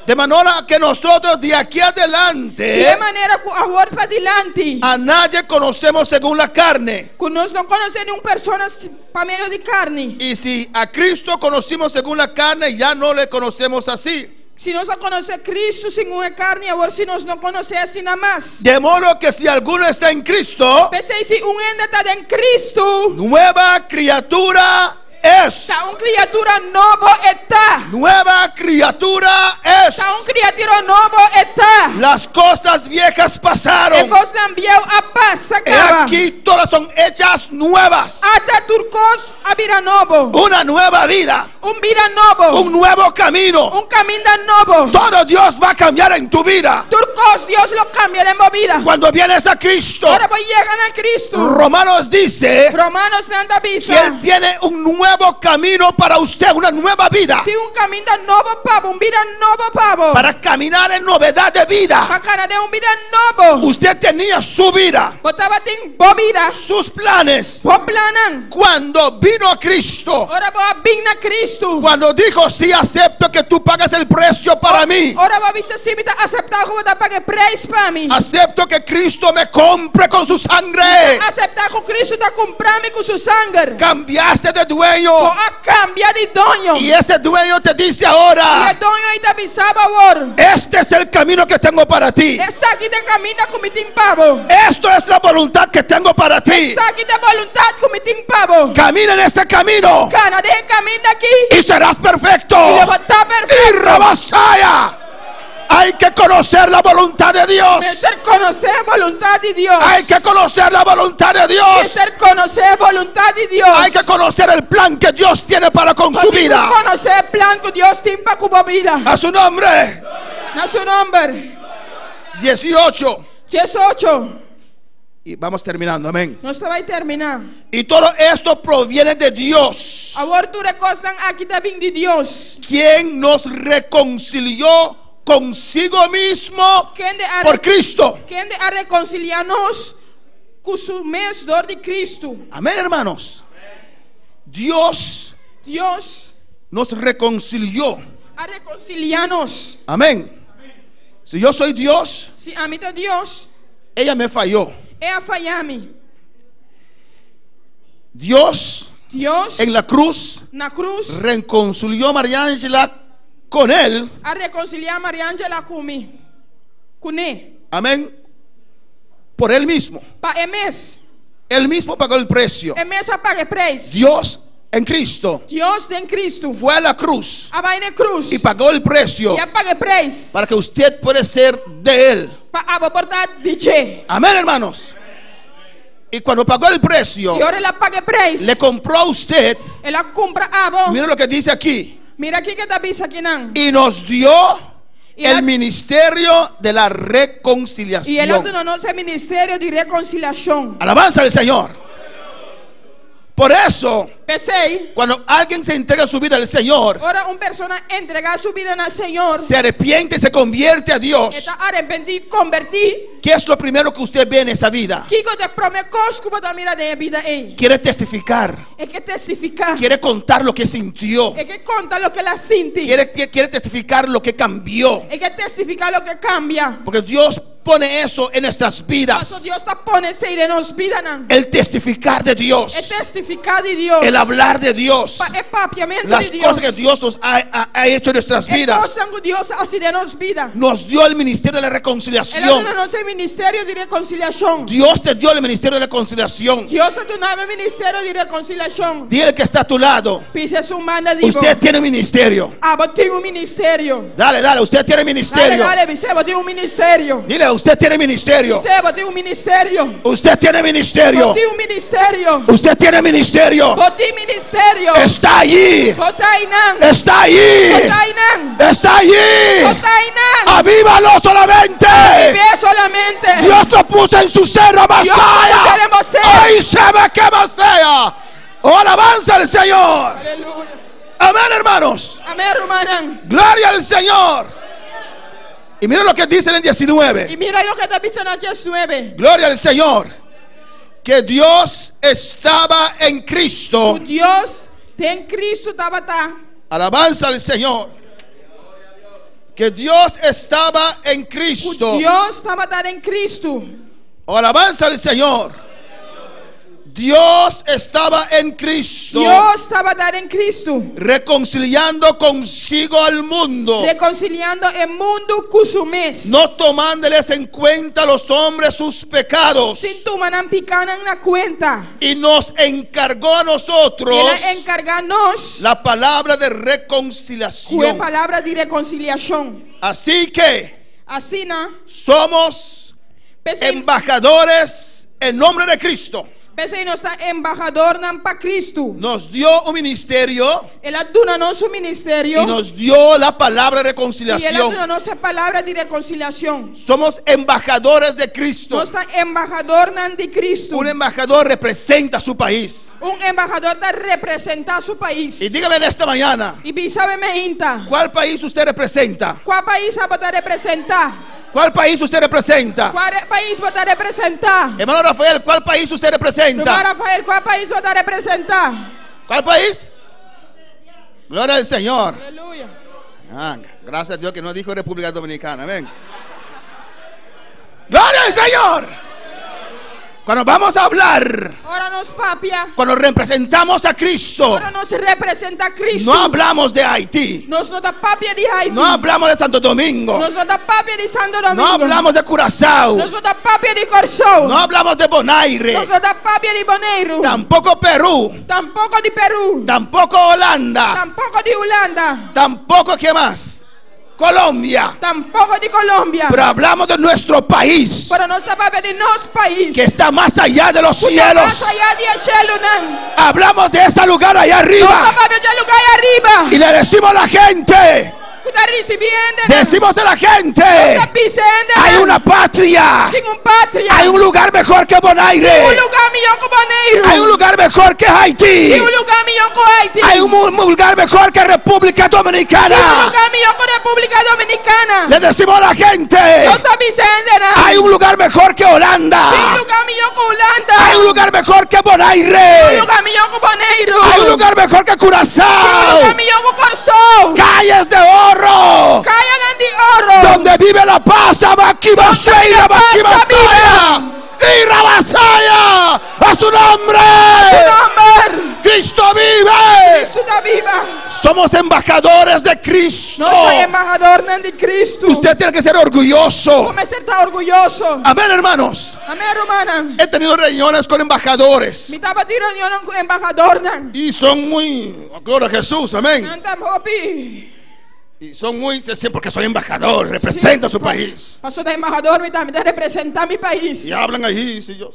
De manera que nosotros de aquí De adelante maneira que agora para adiante. a nadie conocemos según la carne. Que nós não conhecemos nenhuma pessoa para meio de carne. Y si a Cristo conocimos según la carne, ya no le conocemos así. Se nós a conhecer Cristo sem uma carne, agora se nós não conhecer assim nada mais. De modo que si alguno está en Cristo, Pensei se ainda está em Cristo, nueva criatura es. está criatura novo está. Nueva criatura es. Está criatura novo está. Las cosas viejas E pasaron. coisa ambiel a paz He acaba. aquí todas son hechas nuevas. Ata turcos a vida novo. Una nueva vida. Vida novo. Un nuevo camino. Caminho novo. Todo Dios va a cambiar en tu vida. Turcos Deus lo cambia en mi vida. Cuando vienes a Cristo, Ahora voy a llegar a Cristo. Romanos dice Romanos nanda que visa. Él tiene un nuevo camino para usted, una nueva vida. Tem caminho novo pavo, vida novo pavo. Para caminar en novedad de vida. Para de vida novo. Usted tenía su vida, Botava tem boa vida. sus planes. Bo planan. Cuando vino a Cristo, Ora boa bem na Cristo. cuando dijo sí, acepto que tú pagas el precio para mí. Ora boa vista sim tá aceitar que vou dar pagar preço para mim. Acepto que Cristo me compre con su sangre. Aceitar que Cristo tá comprando com seu sangue. Cambiaste de dueño. Ou a cambia de dono. Y ese dueño te dice E ahora: dono aí tá avisava agora. este es el camino que tengo para ti. Essa aqui de caminho como tem pavo. Esto es la voluntad que tengo para ti. Essa aqui de vontade como tem pavo. Camina en este camino Cara, de caminho aqui. y serás perfecto. E eu vou estar Y perfeito. Rabasaya. Hay que conocer la voluntad de Dios. Ser conhecer a vontade de Deus. Hay que conocer la voluntad de Dios. Ser conhecer a vontade de Deus. Hay que conocer el plan que Dios tiene para con su vida. Conhecer o plano que Deus tem para a vida. A su nombre. Na seu nome. 18. 18. Y vamos terminando, amén. Nós vai terminar. Y todo esto proviene de Dios, Agora tu recostam aqui também de Deus. quien nos reconcilió consigo mismo Quem de a, por Cristo. quem de a reconciliar-nos com o mesmo de Cristo. Amén, hermanos. Dios Deus nos reconcilió. a reconciliar-nos. Amén. Si yo soy Dios, Se a mim é Deus, ella me falló. é a falhar-me. Dios Deus en la cruz na cruz reconcilió a María Ángela con él. a reconciliar Maria Ângela comigo. Com ele. Amén. Por él mismo. Para emes. Él mismo pagó el precio. Emes a pagar preço. Dios en Cristo Deus em Cristo. fue a la cruz A vai na cruz. y pagó el precio E a pagar preço. para que usted pueda ser de él. Para a portar de che. Amén, hermanos. Y cuando pagó el precio, E ora ela paga preço. le compró a usted. Ela compra abo. Mira lo que dice aquí. Mira aqui que está bisa aqui não. Y nos dio Y la- el ministerio de la E ela reconciliación. do nosso ministério de reconciliação. Alabanza al Señor. Por eso, Pensei. cuando alguien se entrega su vida al Señor, Ora persona entregar sua vida ao Senhor. se arrepiente y se convierte a Dios, Está arrepentir, convertir. ¿qué es lo primero que usted ve en esa vida? Que te promete que botar mira de vida aí. Quiere testificar, É que testificar. quiere contar lo que sintió, É que conta lo que ela sente. quiere testificar lo que cambió, É que testificar lo que cambia. porque Dios pone eso en nuestras Mas vidas. Deus está pondo isso em nossa vida não. El testificar de É Dios, testificar de Deus. el hablar de Dios, É papiamento las de cosas Deus. que Dios nos ha hecho en nuestras É vidas. coisa que Deus assim de nossa vida. Nos dio el ministerio de la Ela reconciliación. dá nosso ministério de reconciliação. Dios te dio el ministerio de la reconciliación. Deus te dá o ministério de reconciliação. Dile al que está a tu lado: Pisa su manda digo. usted tiene ministerio. Ah, vos tengo un ministerio. Dale, usted tiene Dale, ministerio. dale, dice, vos tengo un ministerio. Dile, usted tiene ministerio. Dice, vos tengo un ministerio. Usted tiene ministerio. Vos tengo un ministerio. Usted tiene ministerio. Vos tengo ministerio. Está allí. Vos está ahí, nan. Está allí. Vos está ahí, nan. Está allí. Vos está ahí, nan. Avívalo solamente. Vive solamente. Dios lo puso en su ser, Dios Masaya. lo queremos ser. Hoy se ve que Masaya. Oh, alabanza al Señor. Aleluya. Amén, hermanos. Amén, hermana. Gloria al Señor. Y mira lo que dice en el 19. Y mira lo que está diciendo en 19. Gloria al Señor. Que Dios estaba en Cristo. Dios en Cristo estaba. Alabanza al Señor. Que Dios estaba en Cristo. Dios estaba en Cristo. Oh, alabanza al Señor. Dios estaba en Cristo. Dios estaba en Cristo. Reconciliando consigo al mundo. Reconciliando el mundo con su mes. No tomándoles en cuenta los hombres sus pecados. Sin tomar en la cuenta. Y nos encargó a nosotros Él encargarnos la palabra de con reconciliación. palabra de reconciliación. Así que Así no. somos embajadores en nombre de Cristo. Pese nos está embajador para Cristo. Nos dio un ministerio Él adúnanos su ministerio. y nos dio la palabra de Y él reconciliación. adúnanos la palabra de reconciliación. Somos embajadores de Cristo. Nos está embajador de Cristo. Un embajador representa a su país. Un embajador te representa a su país. Y dígame en esta mañana, Y sabe me inta. ¿cuál país usted representa? ¿Cuál país va a representar? ¿Cuál país usted representa? ¿Cuál país va a representar? Hermano Rafael, ¿cuál país usted Hermano representa? Rafael, ¿cuál país va a representar? ¿Cuál país? Gloria al Señor. Aleluya. Ah, gracias a Dios que no dijo República Dominicana. Ven. Gloria al Señor. Cuando vamos a hablar, Ahora nos papia. cuando representamos a Cristo, Ahora nos representa a Cristo. no hablamos de Haití, Nos da papia de Haití. no hablamos de Santo Domingo, Nos da papia de Santo Domingo. no hablamos de Curazao, Nos da papia de Corsou. no hablamos de Bonaire, Nos da papia de Bonaire. tampoco Perú, Tampoco de Perú. tampoco Holanda, Tampoco de Holanda. tampoco, ¿qué más? Colombia. Tampoco de Colombia. Pero hablamos de nuestro país, Pero no se papia de nuestro país. que está más allá de los Más cielos. allá de cielo, nan. Hablamos de ese lugar allá No se arriba papia de lugar arriba. y le decimos a la gente, Está recibiendo, nan. decimos a la gente, Está pisando, hay nan. una patria, Sin un patria. hay un lugar mejor que Bonaire, Un lugar millón con Bonaire. hay un lugar mejor que Haití, Y un lugar millón con Haití. hay un lugar mejor que República Y un Dominicana. lugar millón con República Dominicana. Le decimos a la gente, No está pisando, nan. hay un lugar mejor que Y un Holanda, lugar millón con Holanda. hay un lugar mejor que Un Bonaire, lugar millón con Bonaire. hay un lugar mejor que Un Curazao. lugar millón con Corsou. Calles de oro, Callan de oro. donde vive la paz, Abaquibaseira, la paz Abaquibasaya, y Rabasaya, a su nombre. Nombre. Cristo vive. Cristo está viva. Somos embajadores de Cristo. No soy embajador de Cristo. Usted tiene que ser orgulloso. ¿Cómo está orgulloso? Amén, hermanos. Amén, hermana. He tenido reuniones con embajadores Mi estaba tirando con embajador, nan. y son muy, gloria a Jesús, amén. Anda, papi. Y son muy, porque soy embajador, representa su país. Paso de embajador, me está representando mi país. Y hablan ahí, si yo.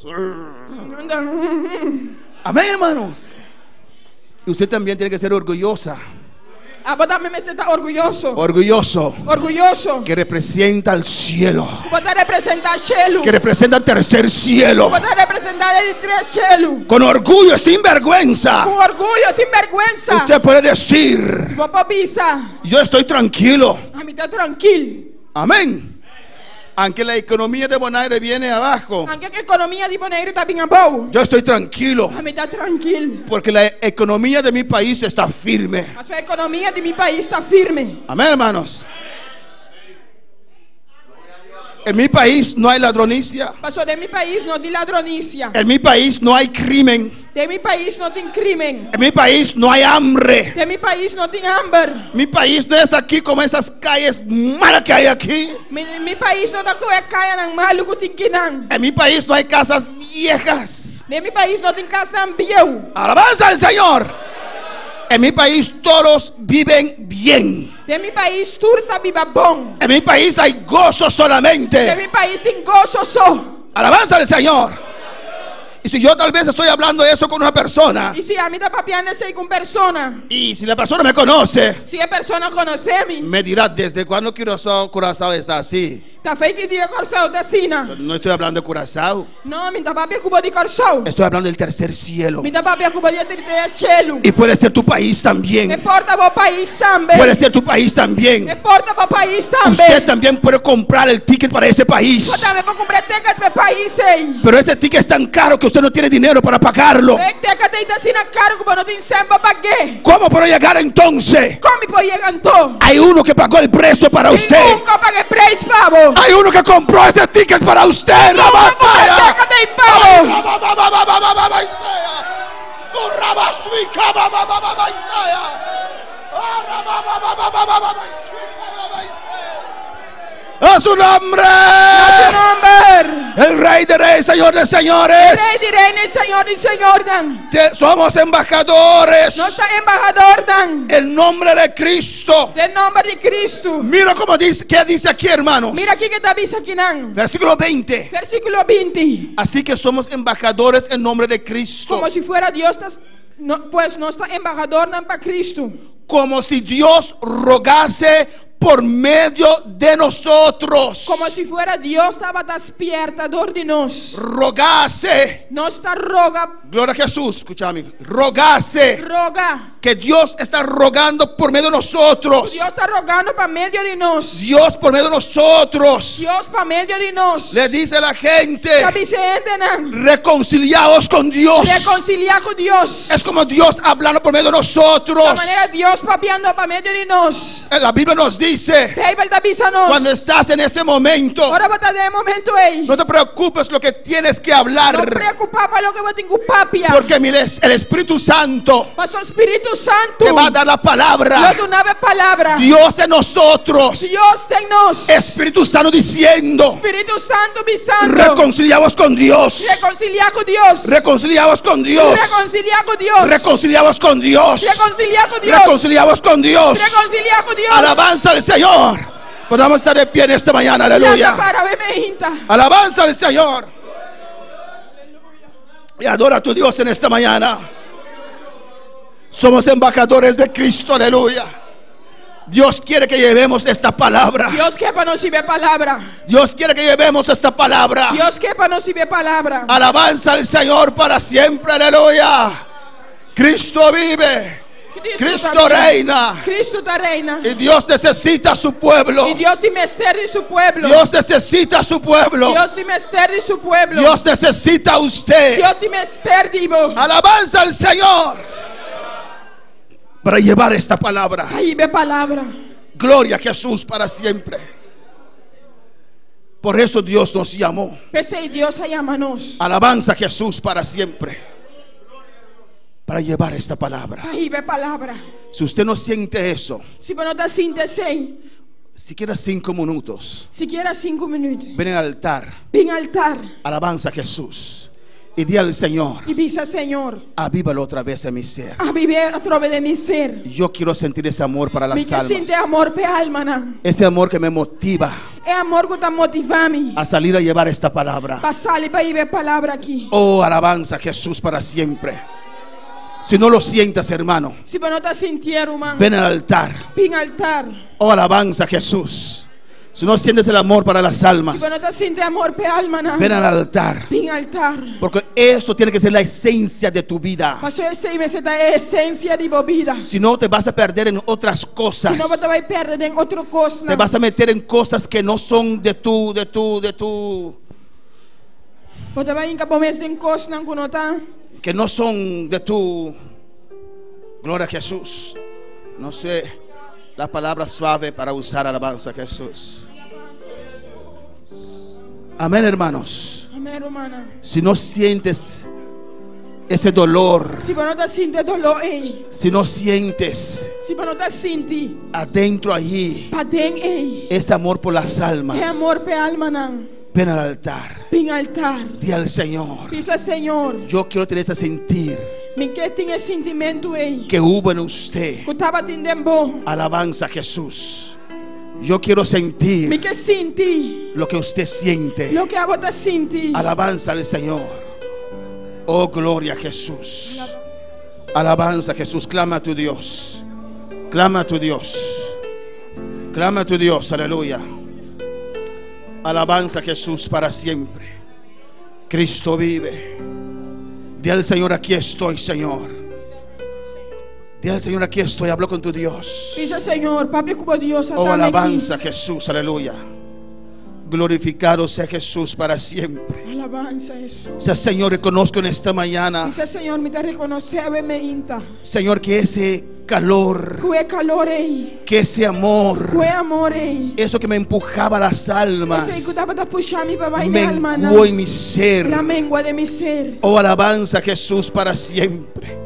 Anda. Amén, hermanos. Y usted también tiene que ser orgullosa. Vos también me siento orgulloso. Orgulloso. Orgulloso. Que representa al cielo. Vos te representas cielo. Que representa el tercer cielo. Vos te representas el tres cielo. Con orgullo, sin vergüenza. Con orgullo, sin vergüenza. Usted puede decir: Vos papisa. yo estoy tranquilo. A mí está tranquilo. Amén. Aunque la economía de Bonaire viene abajo, Aunque la economía de Bonaire está bien abajo. yo estoy tranquilo. A mí está tranquilo. Porque la economía de mi país está firme. La economía de mi país está firme. Amén, hermanos. En mi país no hay ladronicia. Pasó de mi país no hay ladronicia. En mi país no hay crimen. De mi país no hay crimen. En mi país no hay hambre. De mi país no hay hambre. Mi país no es aquí como esas calles malas que hay aquí. Mi país no está con calle en malo que tinquinan. En mi país no hay casas viejas. De mi país no hay casa tan viejo. Alabanza al Señor. En mi país todos viven bien. De mi país turta viva bon. En mi país hay gozo De solamente. mi país tin gozo so. Alabanza al Señor. Y si yo tal vez estoy hablando eso con una persona, E se a mim tá papiando sei com persona, y si la persona me conoce, se a persona conhece-me, me dirá desde cuándo Curazao está así. tá feito que dia Corsau tá sina. No estoy hablando de Curazao, Não, me tá papia cuba de Corsau. estoy hablando del tercer cielo. Me tá papia cuba de Trinidad Cielo. Y puede ser tu país Me también. porta pro país também. Puede ser tu país Me también. porta pro país também. Usted también puede comprar el ticket para ese Eu país. também vou comprar ticket pro país aí. Pero ese ticket es tan caro que usted no tiene dinero para pagarlo. Ticket aí tá sina caro que não tem sempre pra pagar. ¿Cómo puedo llegar entonces? Como pode chegar então? Hay uno que pagó el precio para usted. Nunca paguei preço, pavo. Hay uno que compró ese ticket para usted. Nunca comprei Rabasaya. ticket aí, pavo. A su nombre, Seu nome. el Rey de Reyes, Señor de Señores. Rei de reis, Senhor de Senhor, dan. Somos embajadores Nossa embaixador, dan. en nombre de Cristo. De nome de Cristo. Mira cómo dice, ¿qué dice aquí, hermanos? Mira aqui que tá vista aqui, não. Versículo 20. Versículo 20. Así que somos embajadores en nombre de Cristo. Como si fuera Dios, pues no está embajador no para Cristo. Como si Dios rogase por medio de nosotros. Como si fuera Dios estaba despertador de nos. Rogase. Nos está roga, Gloria a Jesús, escúchame. Rogase. roga. Que Dios está rogando por medio de nosotros. Dios está rogando para medio de nos. Dios por medio de nosotros. Dios para medio de nos. Le dice a la gente: reconciliaos con Dios. Reconciliar con Dios. Es como Dios hablando por medio de nosotros. De manera Dios papiando para medio de nos. La Biblia nos dice: cuando estás en ese momento, ahora va a estar en momento ahí. no te preocupes lo que tienes que hablar. No preocupar para lo que va a tener papia. Porque mire, el Espíritu Santo Pasó Espíritu Santo. te va a dar la palabra. Lo de palabra. Dios en nosotros. Dios en nos. Espíritu Santo diciendo: Espíritu Santo visando. reconciliaos con Dios. Reconciliar con Dios. Reconciliaos con Dios. Reconciliar con Dios. Reconciliaos con Dios. Reconciliar con Dios. Reconciliaos con Dios. Reconciliar con Dios. Alabanza al Señor. Podamos estar de pie en esta mañana. Aleluya. Alabanza al Señor. Y adora a tu Dios en esta mañana. Somos embajadores de Cristo. Aleluya. Dios quiere que llevemos esta palabra. Dios quiere para nos ver palabra. Dios quiere que llevemos esta palabra. Dios quiere para nos ver palabra. Alabanza al Señor para siempre. Aleluya. Cristo vive. Cristo reina. Cristo reina. Y Dios necesita a su pueblo. Y Dios tiene mister de su pueblo. Dios necesita a su pueblo. Dios tiene mister de su pueblo. Dios necesita a usted. Dios tiene mister de vos. Alabanza al Señor para llevar esta palabra. Ahí ve palabra. Gloria a Jesús para siempre. Por eso Dios nos llamó. Pese Dios a llamarnos. Alabanza a Jesús para siempre. Para llevar esta palabra. Ahí ve palabra. Si usted no siente eso, si no te sientes así, siquiera 5 minutos, siquiera 5 minutos, ven al altar. Ven al altar. Alabanza a Jesús. Y di al Señor: y dice Señor, avívalo otra vez en mi ser. Avive a través de mi ser. Yo quiero sentir ese amor para las almas. Siente amor pe alma. Ese amor que me motiva. Es amor que te motiva a salir a llevar esta palabra. Pasarle para ir palabra aquí. Oh, alabanza a Jesús para siempre. Si no lo sientas, hermano, si no te sintieron, man, ven al altar. Ven al altar. Oh, alabanza a Jesús. Si no sientes el amor para las almas, si no te sientes amor pe alma, ven al altar. Ven al altar. Porque eso tiene que ser la esencia de tu vida. Esencia de tu vida. Si no, te vas a perder en otras cosas. Si no, te vas a perder en otra cosa. Te vas a meter en cosas que no son de tu. Te vas a encapomer en cosas que no son de tu. Gloria a Jesús. No sé la palabra suave para usar. Alabanza a Jesús. Amén, hermanos. Amén, hermana. Si no sientes ese dolor, si no te sientes dolor, si no sientes no te sientes adentro allí ese amor por las almas, amor por alma, ven al altar. Ven al altar. Di al Señor: dice Señor, yo quiero tener ese sentir que hubo en usted. Alabanza a Jesús. Yo quiero sentir lo que usted siente. Lo que alabanza al Señor. Oh, gloria a Jesús. Alabanza a Jesús. Clama a tu Dios. Clama a tu Dios. Clama a tu Dios. Aleluya. Alabanza a Jesús para siempre. Cristo vive. Dile al Señor: aquí estoy, Señor. Dile al Señor: aquí estoy. Hablo con tu Dios. Dice Señor, papi como Dios. Oh, alabanza a Jesús. Aleluya. Glorificado sea Jesús para siempre. Alabanza a Jesús. Dice: Señor, reconozco en esta mañana, Dice Señor, me te reconoce me inta. Señor, que ese calor, Kue calore, que ese amor, kue amore. eso que me empujaba las Ese almas, ikutaba da pushami baba ine alma na. menguó en mi ser. La mengua de mi ser. Oh, alabanza a Jesús para siempre.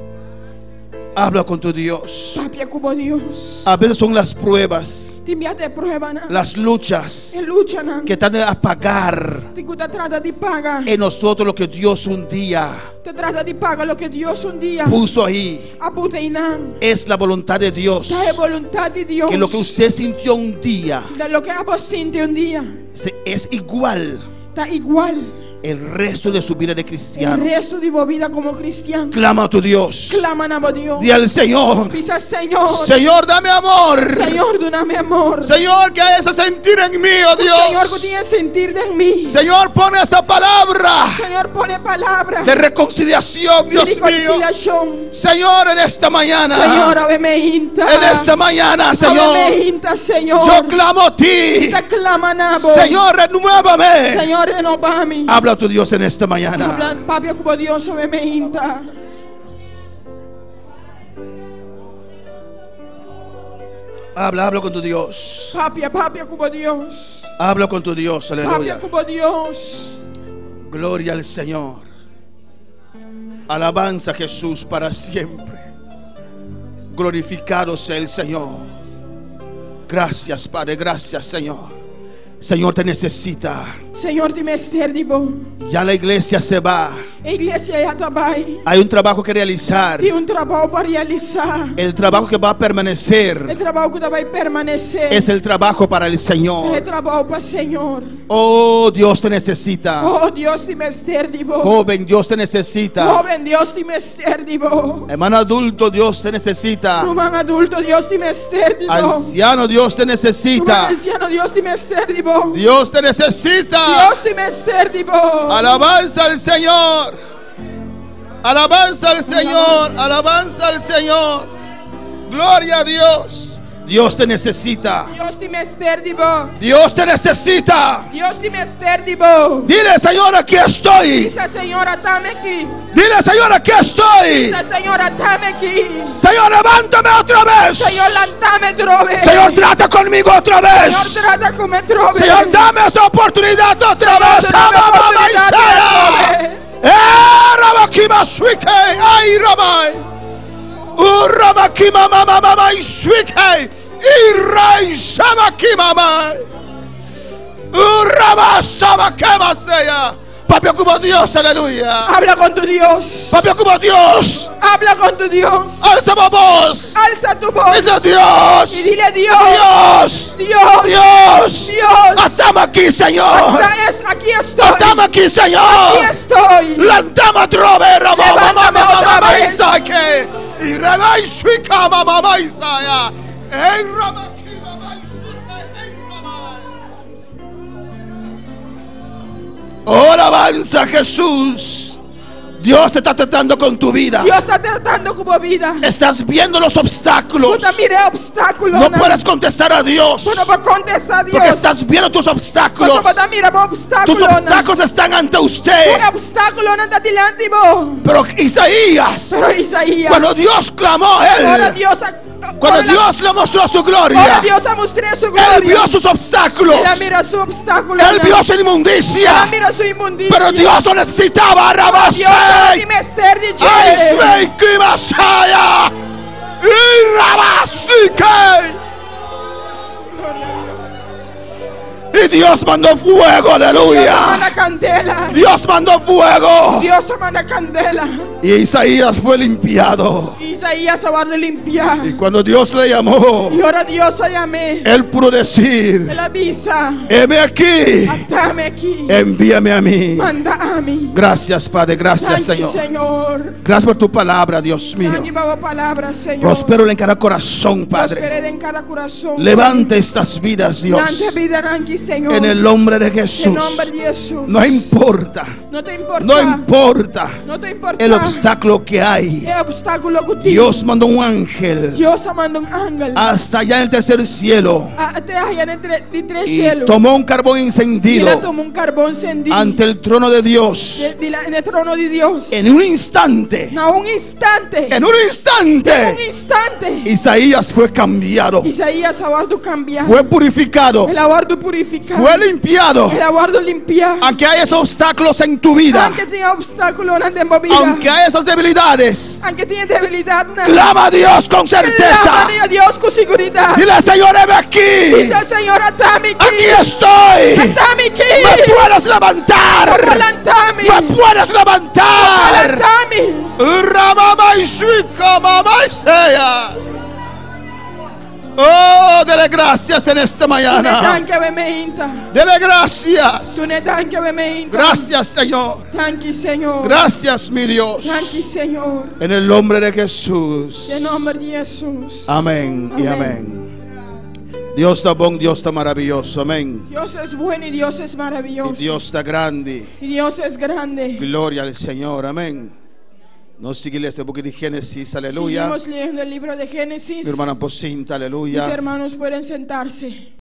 Habla con tu Dios. Papi como Dios. A veces son las pruebas, Ti te prueba na. las luchas E lucha na. que tratan de apagar Ti kuta trata di paga. en nosotros lo que Dios un día Te trata di paga lo que Dios un día puso ahí. apute inan. Es la voluntad de Dios Ta es voluntad de Dios. que lo que usted sintió un día de lo que vos siente un día es igual está igual el resto de su vida de el cristiano. resto de tu vida como cristiano. Clama a tu Dios. Claman a Dios. Di al Señor: Dice Señor, Señor, dame amor. Señor, dame amor. Señor, que hay ese sentir en mí, oh Señor, que Dios. tiene sentir de mí. Señor, pone esa palabra Señor, pone palabra de reconciliación, Dios mío. reconciliación. Señor, en esta mañana, Señor, ave inta. en esta mañana, Ave Señor, inta, Señor. yo clamo a ti. Te claman a vos. Señor, renuévame. Señor, renovame. Habla a tu Dios en esta mañana. Habla, papi, como Dios, ave inta. Habla con tu Dios. Papi, como Dios. Habla con tu Dios, Papi, aleluya. como Dios. Gloria al Señor. Alabanza a Jesús para siempre. Glorificado sea el Señor. Gracias, Padre, gracias, Señor. Señor, te necesita. Señor, dime este divo. Ya la iglesia se va. Iglesia ya está ahí. Hay un trabajo que realizar. Tiene un trabajo para realizar. El trabajo que va a El permanecer trabajo que va a permanecer. es el trabajo para el El Señor. trabajo para el Señor. Oh, Dios te necesita. Oh, Dios, dime este divo. Joven, Dios te necesita. Joven, Dios, dime este divo. Hermano adulto, Dios te necesita. Rumán adulto, Dios, dime este divo. Anciano, Dios te Rumán necesita. anciano, Dios, dime este divo. Dios te necesita. Dios, dime este divo. Alabanza al Señor. Alabanza al Señor. Alabanza al Señor. Gloria a Dios. Dios te necesita. Dios, dime este divo. Dios te necesita. Dios, dime este divo. Dile, Señor, aquí estoy. Dice Señora, dame aquí. Dile, Señor, aquí estoy. Dice Señora, dame aquí. Señor, levántame otra vez. Señor, lantame otra vez. Señor, trata conmigo otra vez. Señor, trata como otra vez. Señor, dame esta oportunidad otra vez. dame Ama, mamá, oportunidad Isaiah. otra vez. Rabakima Swike. Ay, Rabai. Rabakima mama Swike. Irai Sabakima mama. Rabasabakema sea. Papi, como Dios, aleluya. Habla con tu Dios. Papi, como Dios. Habla con tu Dios. Alza tu voz. Alza tu voz. Dice Dios. Y dile Dios. Dios. Dios. Dios. Dios. Estamos aquí, Señor. Aquí estoy. Estamos aquí, Aquí Señor. estoy. Lantama trove, Levántame otra mamá vez. Isaac. Y rebai suika mamá Isaiah. Ey, rabaki mamá Isaac. Ey, rabay. Oh, alabanza, Jesús. Dios te está tratando con tu vida. Dios está tratando como vida. Estás viendo los obstáculos. Tú mire obstáculos. No puedes contestar a Dios. Tú no puedes contestar a Dios. Porque estás viendo tus obstáculos. Tú mira obstáculos. Tus obstáculos están ante usted. Un obstáculo anda delante vos. Pero Isaías, Pero Isaías. cuando Dios clamó a Ahora él, Dios. cuando Dios le mostró su Ahora gloria, Dios ha mostrado su gloria. él vio sus obstáculos. Él mira su obstáculo. Él vio su Él inmundicia. mira su inmundicia. Pero Dios lo necesitaba. Dios Rabasei. dime Esther de Ay, Svei Kibasaya. Y Rabasike. Y Y Dios mandó fuego, aleluya. manda candela. Dios mandó fuego. Dios manda candela. Y Isaías fue limpiado. Isaías se va a limpiar. Y cuando Dios le llamó, Y ahora Dios se llame. él pudo decir: Él avisa. heme aquí, Atame aquí. envíame a mí. Manda a mí. Gracias, Padre, gracias, Thank you, Señor. Señor. Gracias por tu palabra, Dios mío. Thank you por la palabra, Señor. Prospero en cada corazón, Padre. Prospere en cada corazón. Levante estas vidas, Dios, Levante vida aquí, Señor. en el nombre de En Jesús. nombre de Jesús. No importa, No te importa. no importa No te importa. el obstáculo que hay. El obstáculo que tienes. Dios mandó un ángel Dios mandó un ángel. hasta allá en el tercer cielo Te allá en el tres y cielos. tomó un carbón Y le encendido tomó un carbón encendido. ante el trono de Dios. En el trono de Dios. En un instante, En un instante. en un Un instante, instante. Isaías fue cambiado, Isaías aguardo cambiar. fue purificado, El aguardo purificar. fue limpiado. El aguardo limpiar. Aunque hay esos obstáculos en tu vida, Aunque tenga obstáculos en la vida. aunque hay esas debilidades, Aunque tiene debilidad. clama a Dios con certeza. Clama a Dios con seguridad. Dile: Señor, heme aquí. Dice el Señor, atame aquí. Aquí estoy. Atame aquí. Me puedes levantar. Alantame. Me puedes levantar. Alantame. Ramama y suica, mamá y sea. Oh, dele gracias en esta Tu ne mañana. danke ve me inta. Dele gracias. Tu ne danke ve me inta. Gracias, Señor. Thank you, Señor. Gracias, mi Dios. Thank you, Señor. En el nombre de Jesús. En nombre de Jesús. Amén y amén. Dios está bon, Dios está maravilloso. Amén. Dios es bueno y Dios es maravilloso. Y Dios está grande. Y Dios es grande. Gloria al Señor. Amén. Nos sigue el book de Génesis. Aleluya. Seguimos leyendo el libro de Génesis. Mi hermana Pocinta. Mis Aleluya. hermanos pueden sentarse.